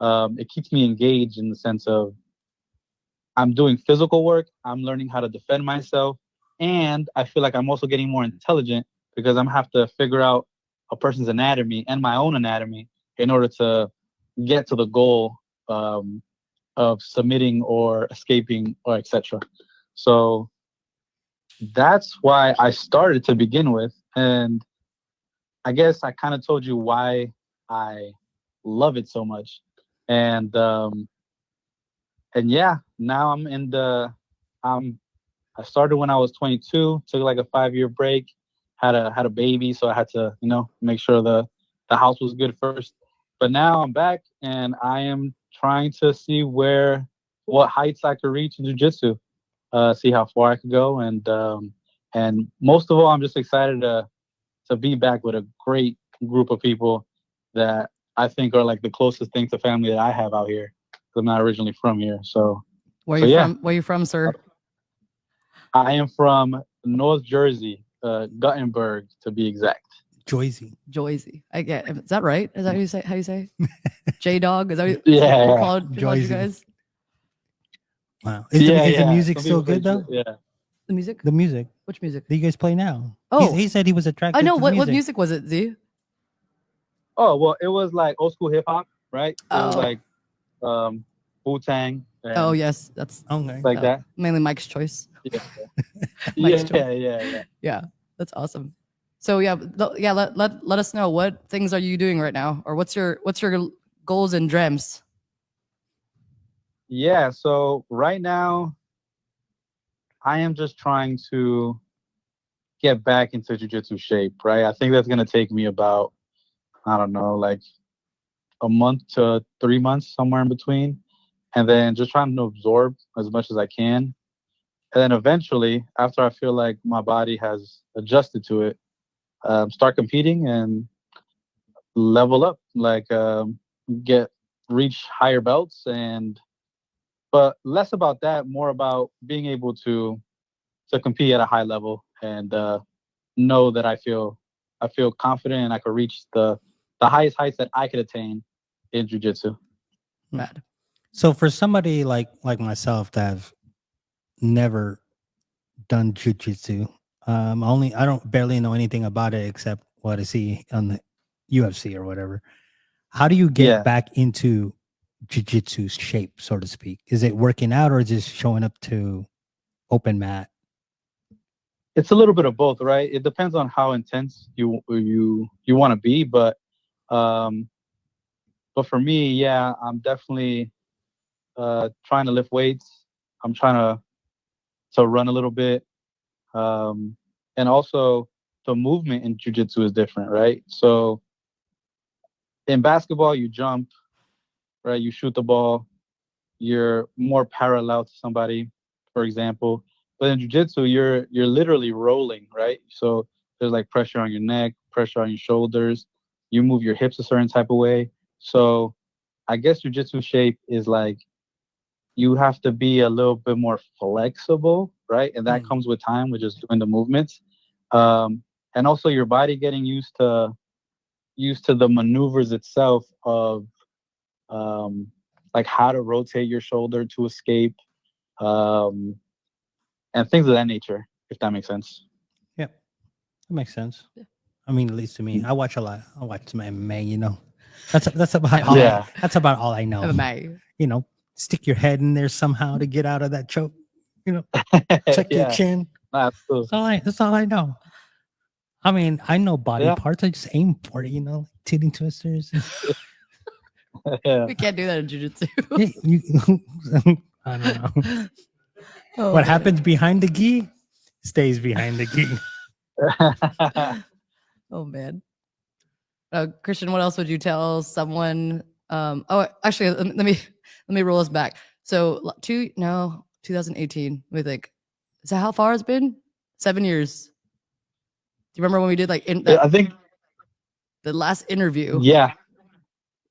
it keeps me engaged in the sense of I'm doing physical work, I'm learning how to defend myself, and I feel like I'm also getting more intelligent because I'm have to figure out a person's anatomy and my own anatomy in order to get to the goal of submitting or escaping or etc. So that's why I started to begin with. And I guess I kind of told you why I love it so much. And yeah, now I started when I was 22, took like a 5-year break, had a baby, so I had to, make sure the house was good first. But now I'm back and I am trying to see what heights I could reach in jiu-jitsu, see how far I could go, and most of all, I'm just excited to be back with a great group of people that I think are like the closest thing to family that I have out here. I'm not originally from here, so. Where are you from, sir? I am from North Jersey, Guttenberg to be exact. Joyzy. I get. Is that right? Is that how you say? J Dog. Is that what Yeah. you called you guys? Wow. Is the music still good though? Yeah. The music. The music. Which music? Do you guys play now? Oh, he said he was attracted. I know. To What music was it, Z? Oh well, it was like old school hip hop, right? It was Oh. like Wu-Tang. Oh And yes, that's Okay. like that. mainly Mike's choice. Yeah. Mike's Yeah, choice. yeah. Yeah, that's awesome. So yeah, let us know, what things are you doing right now, or what's your goals and dreams? Yeah, so right now I am just trying to get back into jiu-jitsu shape, right? I think that's going to take me about, I don't know, like a month to 3 months, somewhere in between. And then just trying to absorb as much as I can. And then eventually, after I feel like my body has adjusted to it, start competing and level up, like get reach higher belts, and but less about that, more about being able to compete at a high level and know that I feel confident and I could reach the highest heights that I could attain in jiu-jitsu. Mad. So for somebody like myself that have never done jujitsu, I don't barely know anything about it except what I see on the UFC or whatever. How do you get Yeah. back into jiu-jitsu shape, so to speak? Is it working out or just showing up to open mat? It's a little bit of both, right? It depends on how intense you want to be, but for me, yeah, I'm definitely trying to lift weights. I'm trying to run a little bit, and also the movement in jiu-jitsu is different, right? So in basketball, you jump, right? You shoot the ball. You're more parallel to somebody, for example. But in jiu-jitsu, you're literally rolling, right? So there's like pressure on your neck, pressure on your shoulders. You move your hips a certain type of way. So I guess jiu-jitsu shape is like you have to be a little bit more flexible, right? And that comes with time, with just doing the movements, and also your body getting used to the maneuvers itself of like how to rotate your shoulder to escape, and things of that nature, if that makes sense. Yeah, that makes sense. I mean, at least to me, I watch a lot. I watch some MMA. You know, that's about all. Yeah. That's about all I know. MMA. You know, stick your head in there somehow to get out of that choke. You know, check your Yeah. chin. That's cool. That's all I know. I mean, I know body Yeah. parts. I just aim for it. You know, titty twisters. Yeah. We can't do that in jiu-jitsu. I don't know. Oh, What man. happens behind the gi stays behind the gi. Oh man. Christian, what else would you tell someone? Actually, let me roll us back. So 2018. Let me think. Is that how far it's been? 7 years. Do you remember when we did like I think, the last interview? yeah,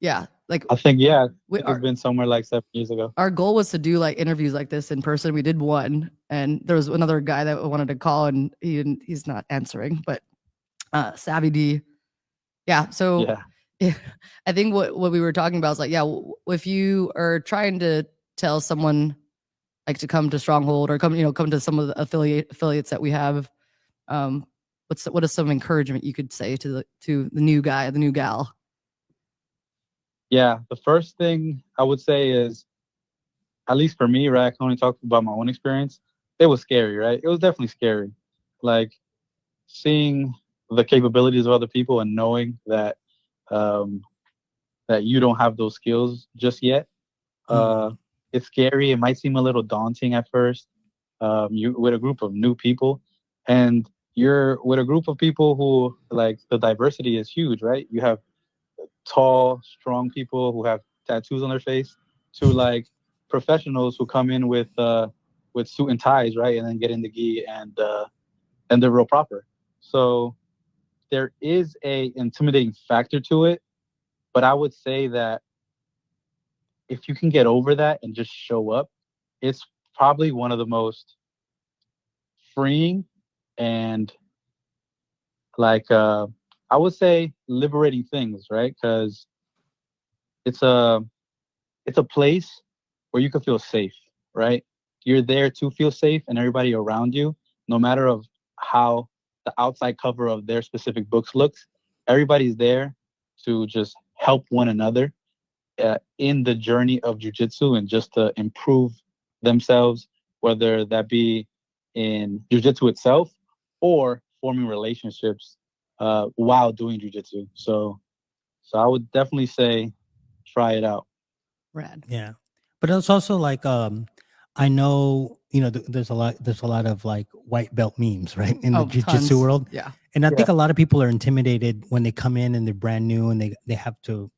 Yeah. Like I think, yeah, we, it's been somewhere like 7 years ago. our goal was to do like interviews like this in person. We did one, and there was another guy that wanted to call, and he's not answering. But Savvy D, yeah. So Yeah. I think what we were talking about is like, yeah, if you are trying to tell someone like to come to Stronghold or come to some of the affiliates that we have, what is some encouragement you could say to the new guy, the new gal? Yeah. The first thing I would say is, at least for me, right? I can only talk about my own experience. It was scary, right? It was definitely scary. Like seeing the capabilities of other people and knowing that that you don't have those skills just yet. It's scary. It might seem a little daunting at first. You with a group of new people, and you're with a group of people who, like, the diversity is huge, right? You have tall, strong people who have tattoos on their face, to like professionals who come in with suit and ties, right, and then get in the gi and they're real proper. So there is a intimidating factor to it, but I would say that if you can get over that and just show up, it's probably one of the most freeing and, like, I would say, liberating things, right? Because it's a place where you can feel safe, right? You're there to feel safe, and everybody around you, no matter of how the outside cover of their specific books looks, everybody's there to just help one another. in the journey of jiu-jitsu and just to improve themselves, whether that be in jiu-jitsu itself or forming relationships while doing jiu-jitsu. So I would definitely say try it out. Rad. Yeah, but it's also like I know, you know, there's a lot of like white belt memes, right, in the jiu-jitsu tons. world. Yeah. And I think a lot of people are intimidated when they come in and they're brand new and they have to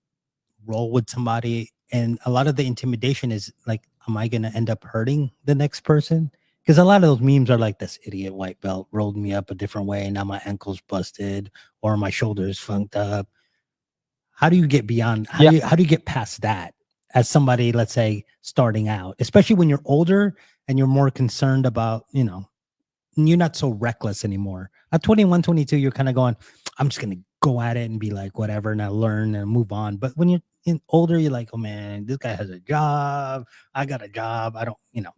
roll with somebody. And a lot of the intimidation is like, am I going to end up hurting the next person? Because a lot of those memes are like, this idiot white belt rolled me up a different way. Now my ankle's busted or my shoulder's funked up. How do you get beyond? How do you get past that as somebody, let's say, starting out, especially when you're older and you're more concerned about, you know, you're not so reckless anymore. At 21, 22, you're kind of going, I'm just going to go at it and be like, whatever, and I learn and move on. But when you're older, you're like, oh man, this guy has a job. I got a job. I don't, you know,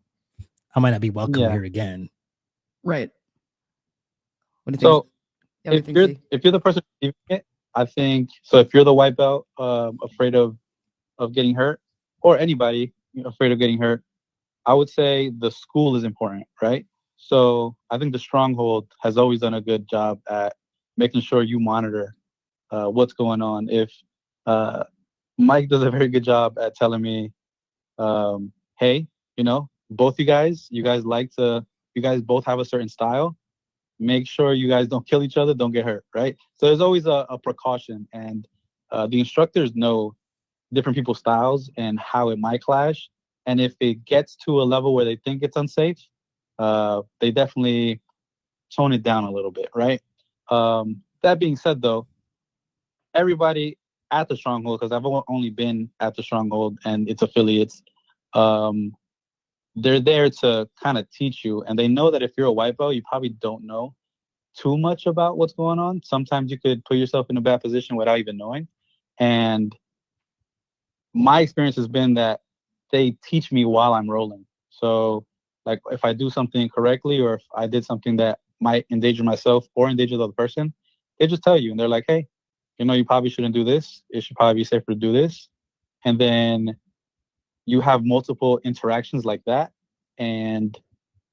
I might not be welcome here again. Right. What do you think? So if you're the person receiving it, I think so. If you're the white belt, afraid of getting hurt, or anybody afraid of getting hurt, I would say the school is important, right? So I think the Stronghold has always done a good job at making sure you monitor what's going on. If Mike does a very good job at telling me, hey, you know, both you guys both have a certain style. Make sure you guys don't kill each other, don't get hurt, right? So there's always a precaution, and the instructors know different people's styles and how it might clash. And if it gets to a level where they think it's unsafe, they definitely tone it down a little bit, right? That being said, though, everybody at the Stronghold, because I've only been at the Stronghold and its affiliates, they're there to kind of teach you. And they know that if you're a white belt, you probably don't know too much about what's going on. Sometimes you could put yourself in a bad position without even knowing. And my experience has been that they teach me while I'm rolling. So like if I do something incorrectly or if I did something that might endanger myself or endanger the other person, they just tell you. And they're like, hey, you know, you probably shouldn't do this. It should probably be safer to do this. And then you have multiple interactions like that. And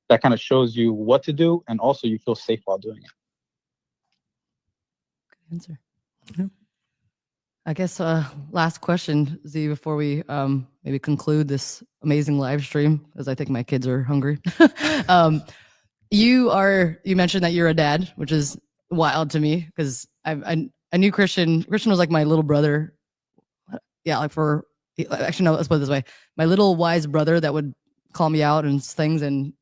that kind of shows you what to do. And also you feel safe while doing it. Good answer. Yeah. I guess last question, Z, before we maybe conclude this amazing live stream, because I think my kids are hungry. You mentioned that you're a dad, which is wild to me because I knew Christian. Christian was like my little brother. Yeah, actually no, let's put it this way. My little wise brother that would call me out and things, and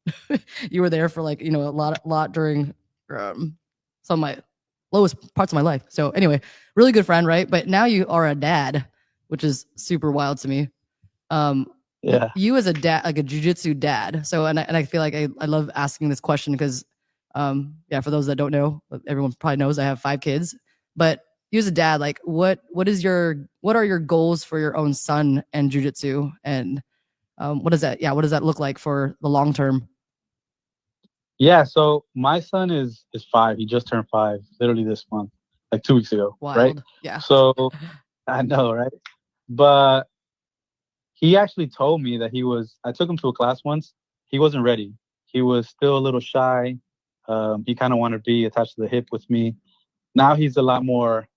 you were there for like, you know, a lot during some of my lowest parts of my life. So anyway, really good friend, right? But now you are a dad, which is super wild to me. You as a dad, like a jiu-jitsu dad. So, and I feel like I love asking this question because, for those that don't know, everyone probably knows I have 5 kids, but you as a dad, like what are your goals for your own son and jiu-jitsu? And, what does that look like for the long term? Yeah. So my son is 5. He just turned 5 literally this month, like 2 weeks ago. Wild. Right. Yeah. So I know, right? But he actually told me that I took him to a class once. He wasn't ready. He was still a little shy. He kind of wanted to be attached to the hip with me. Now he's a lot more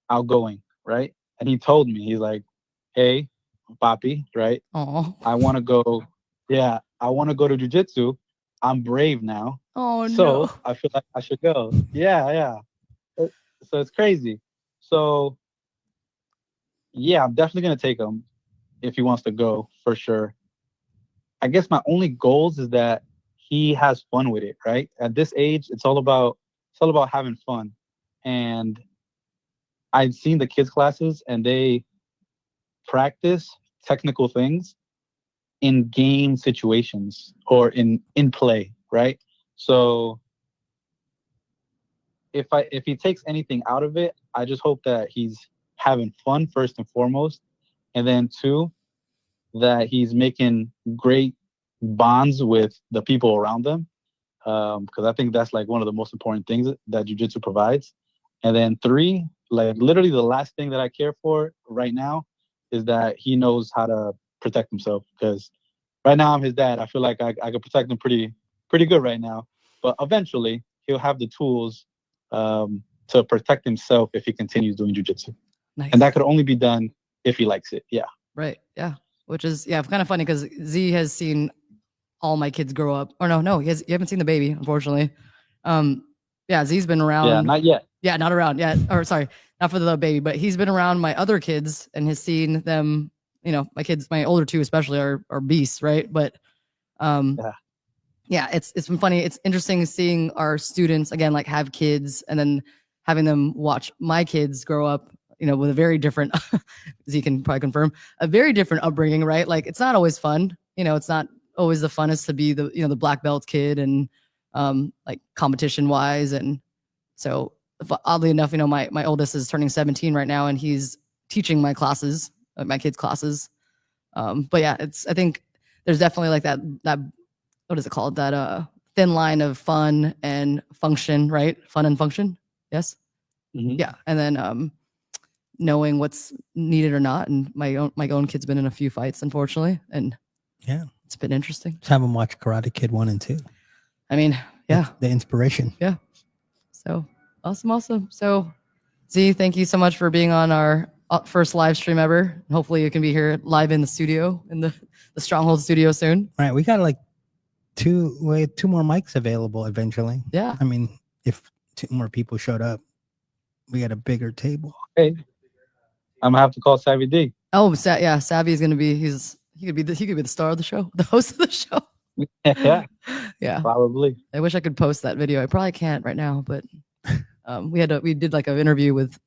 outgoing, right? And he told me, he's like, hey, papi, right? I want to go to jiu-jitsu. I'm brave now. So I feel like I should go. Yeah. So it's crazy. So yeah, I'm definitely going to take him if he wants to go, for sure. I guess my only goals is that he has fun with it, right? At this age, it's all about having fun. And I've seen the kids' classes and they practice technical things in game situations or in play, right? So if he takes anything out of it, I just hope that he's having fun first and foremost, and then 2, that he's making great bonds with the people around them, because I think that's like one of the most important things that jiu-jitsu provides. And then 3, like literally the last thing that I care for right now is that he knows how to protect himself. Because right now I'm his dad. I feel like I could protect him pretty good right now. But eventually he'll have the tools to protect himself if he continues doing jujitsu. Nice. And that could only be done if he likes it. Yeah. Right. Yeah. Which is kind of funny because Z has seen all my kids grow up. Or no, you haven't seen the baby, unfortunately. Yeah, Z's been around. Yeah, not yet. Yeah, not around yet. Or sorry, not for the baby, but he's been around my other kids and has seen them. My kids, my older two especially, are beasts, right? But yeah, it's been funny. It's interesting seeing our students again, like have kids, and then having them watch my kids grow up. With a very different, Z can probably confirm, a very different upbringing, right? Like it's not always fun. It's not always the funnest to be the the black belt kid and like competition wise. And so oddly enough, my oldest is turning 17 right now, and he's teaching my classes, my kids' classes. But yeah, I think there's definitely like that what is it called? That thin line of fun and function, right? Fun and function. Yes. Mm-hmm. Yeah. And then knowing what's needed or not. And my own kid's been in a few fights, unfortunately. And yeah, it's been interesting. Just have them watch Karate Kid 1 and 2. I mean, yeah. That's the inspiration. Yeah. So awesome. So Z, thank you so much for being on our first live stream ever. Hopefully you can be here live in the studio, in the Stronghold studio soon. All right. We got like two more mics available eventually. Yeah. I mean, if 2 more people showed up, we got a bigger table. Hey, I'm gonna have to call Savvy D. Oh, yeah, Savvy is gonna be. He could be the star of the show, the host of the show. Yeah, yeah, probably. I wish I could post that video. I probably can't right now, but we did like an interview with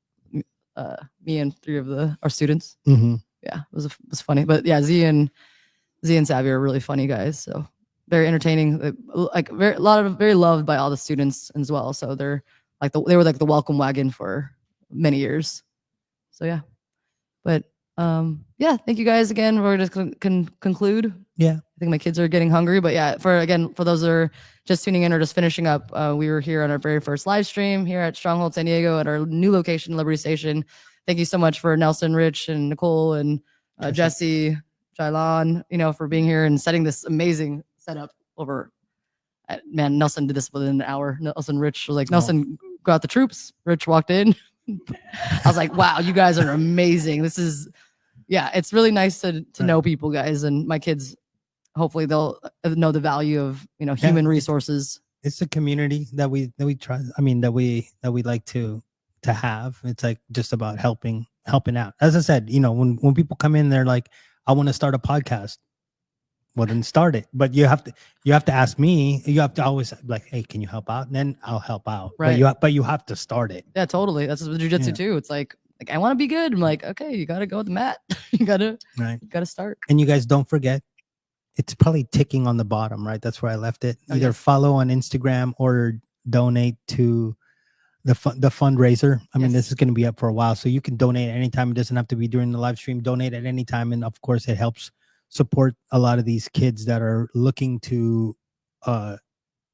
me and 3 of our students. Mm-hmm. Yeah, it was funny. But yeah, Z and Savvy are really funny guys. So very entertaining. Like very loved by all the students as well. So they're like they were like the welcome wagon for many years. So yeah, but yeah, thank you guys again. We're just can conclude. Yeah, I think my kids are getting hungry, but yeah, for those that are just tuning in or just finishing up, we were here on our very first live stream here at Stronghold San Diego at our new location, Liberty Station. Thank you so much for Nelson, Rich, and Nichole, and Jesse, Jylon, for being here and setting this amazing setup over. Man, Nelson did this within an hour. Rich was like, Nelson, go out the troops. Rich walked in. I was like, wow, you guys are amazing. This is, it's really nice to know people, guys. And my kids, hopefully they'll know the value of, human resources. It's a community that we try. I mean, that we like to have. It's like just about helping out. As I said, when people come in, they're like, I want to start a podcast. Well, then start it. But you have to ask me. You have to always like, hey, can you help out? And then I'll help out. Right. But you have to start it. Yeah, totally. That's with jiu-jitsu too. It's like I want to be good. I'm like, okay, you got to go with the mat. you got to start. And you guys don't forget, it's probably ticking on the bottom, right? That's where I left it. Either follow on Instagram or donate to the fundraiser. I mean, this is going to be up for a while, so you can donate at any time. It doesn't have to be during the live stream. Donate at any time, and of course, it helps support a lot of these kids that are looking to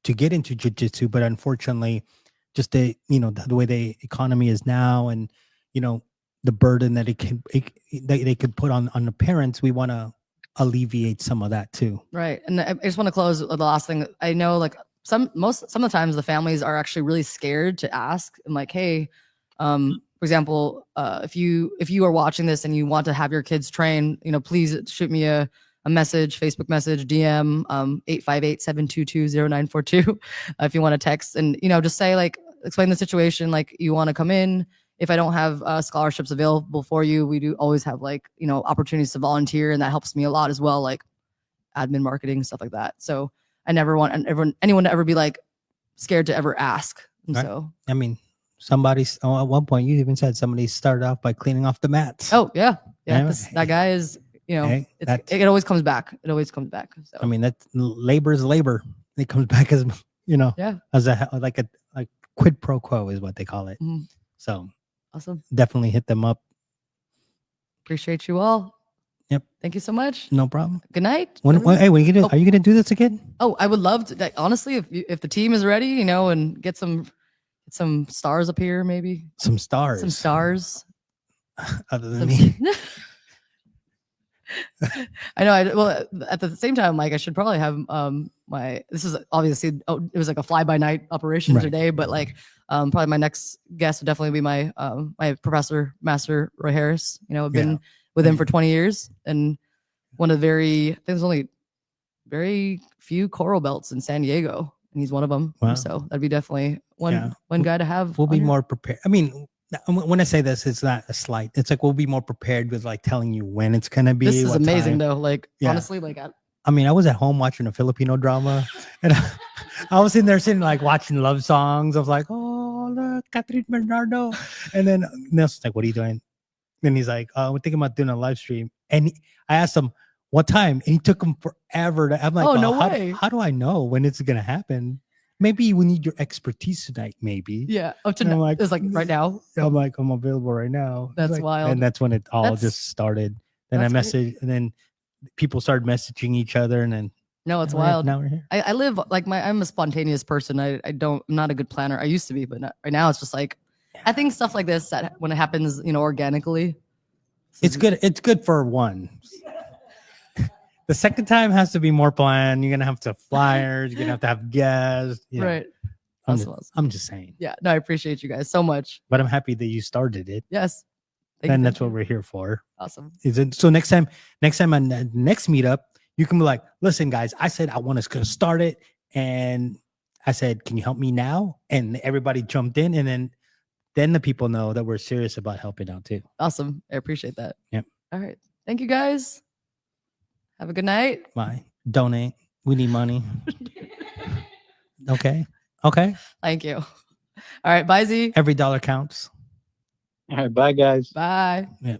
get into jiu-jitsu, but unfortunately, just the way the economy is now, and the burden that they could put on the parents. We want to alleviate some of that too. Right, and I just want to close with the last thing. I know, like some of the times, the families are actually really scared to ask. I'm like, hey, for example, if you are watching this and you want to have your kids train, please shoot me a message, Facebook message, DM, 858-722-0942. If you want to text and, just say, like, explain the situation, like you want to come in. If I don't have scholarships available for you, we do always have opportunities to volunteer. And that helps me a lot as well, like admin, marketing, stuff like that. So I never want anyone to ever be like scared to ever ask. And right. So, I mean, at one point you even said somebody started off by cleaning off the mats. Oh yeah. Anyway, that guy is, it always comes back. It always comes back. So. I mean, that's labor is labor. It comes back as, as a quid pro quo is what they call it. Mm-hmm. So awesome. Definitely hit them up. Appreciate you all. Yep. Thank you so much. No problem. Good night. Are you gonna do this again? Oh, I would love to. Honestly, if the team is ready, and get some stars up here, maybe some stars. Some stars. Other than me. I know. Well, at the same time, like I should probably have this is obviously it was like a fly by night operation Right. today, but like probably my next guest would definitely be my my professor, Master Roy Harris. You know, I've been with him for 20 years, and one of the I think there's only very few coral belts in San Diego, and he's one of them. Wow. So that'd be definitely one guy to have. We'll be on here. more prepared. I mean, when I say this, it's not a slight. It's like we'll be more prepared with like telling you when it's gonna be. This is what amazing time. though. Like honestly, like I mean, I was at home watching a Filipino drama, and I was in there sitting like watching love songs of like, oh look, Catherine Bernardo, and then Nelson's like, what are you doing? And he's like, we're thinking about doing a live stream. And I asked him what time, and he took him forever. I'm like, oh no way. How do I know when it's gonna happen? Maybe we need your expertise tonight. Maybe. Yeah. Oh, tonight. Like, it's like right now. I'm like, I'm available right now. That's like, wild. And that's when it all just started. Then I messaged, and then people started messaging each other, and then no, it's wild. Now we're here. I live like I'm a spontaneous person. I'm not a good planner. I used to be, but right now it's just like I think stuff like this that when it happens, you know, organically. It's good. It's good for one. The second time has to be more planned. You're gonna have to have flyers. You're gonna have guests. You know. Right. I'm just saying. Yeah. No, I appreciate you guys so much. But I'm happy that you started it. Yes. And that's what we're here for. Awesome. So next time on the next meetup, you can be like, listen, guys, I said I want us to start it, and I said, can you help me now? And everybody jumped in, and then the people know that we're serious about helping out too. Awesome. I appreciate that. Yep. All right. Thank you guys. Have a good night. Bye. Donate. We need money. Okay. Thank you. All right. Bye, Z. Every dollar counts. All right. Bye, guys. Bye. Yeah.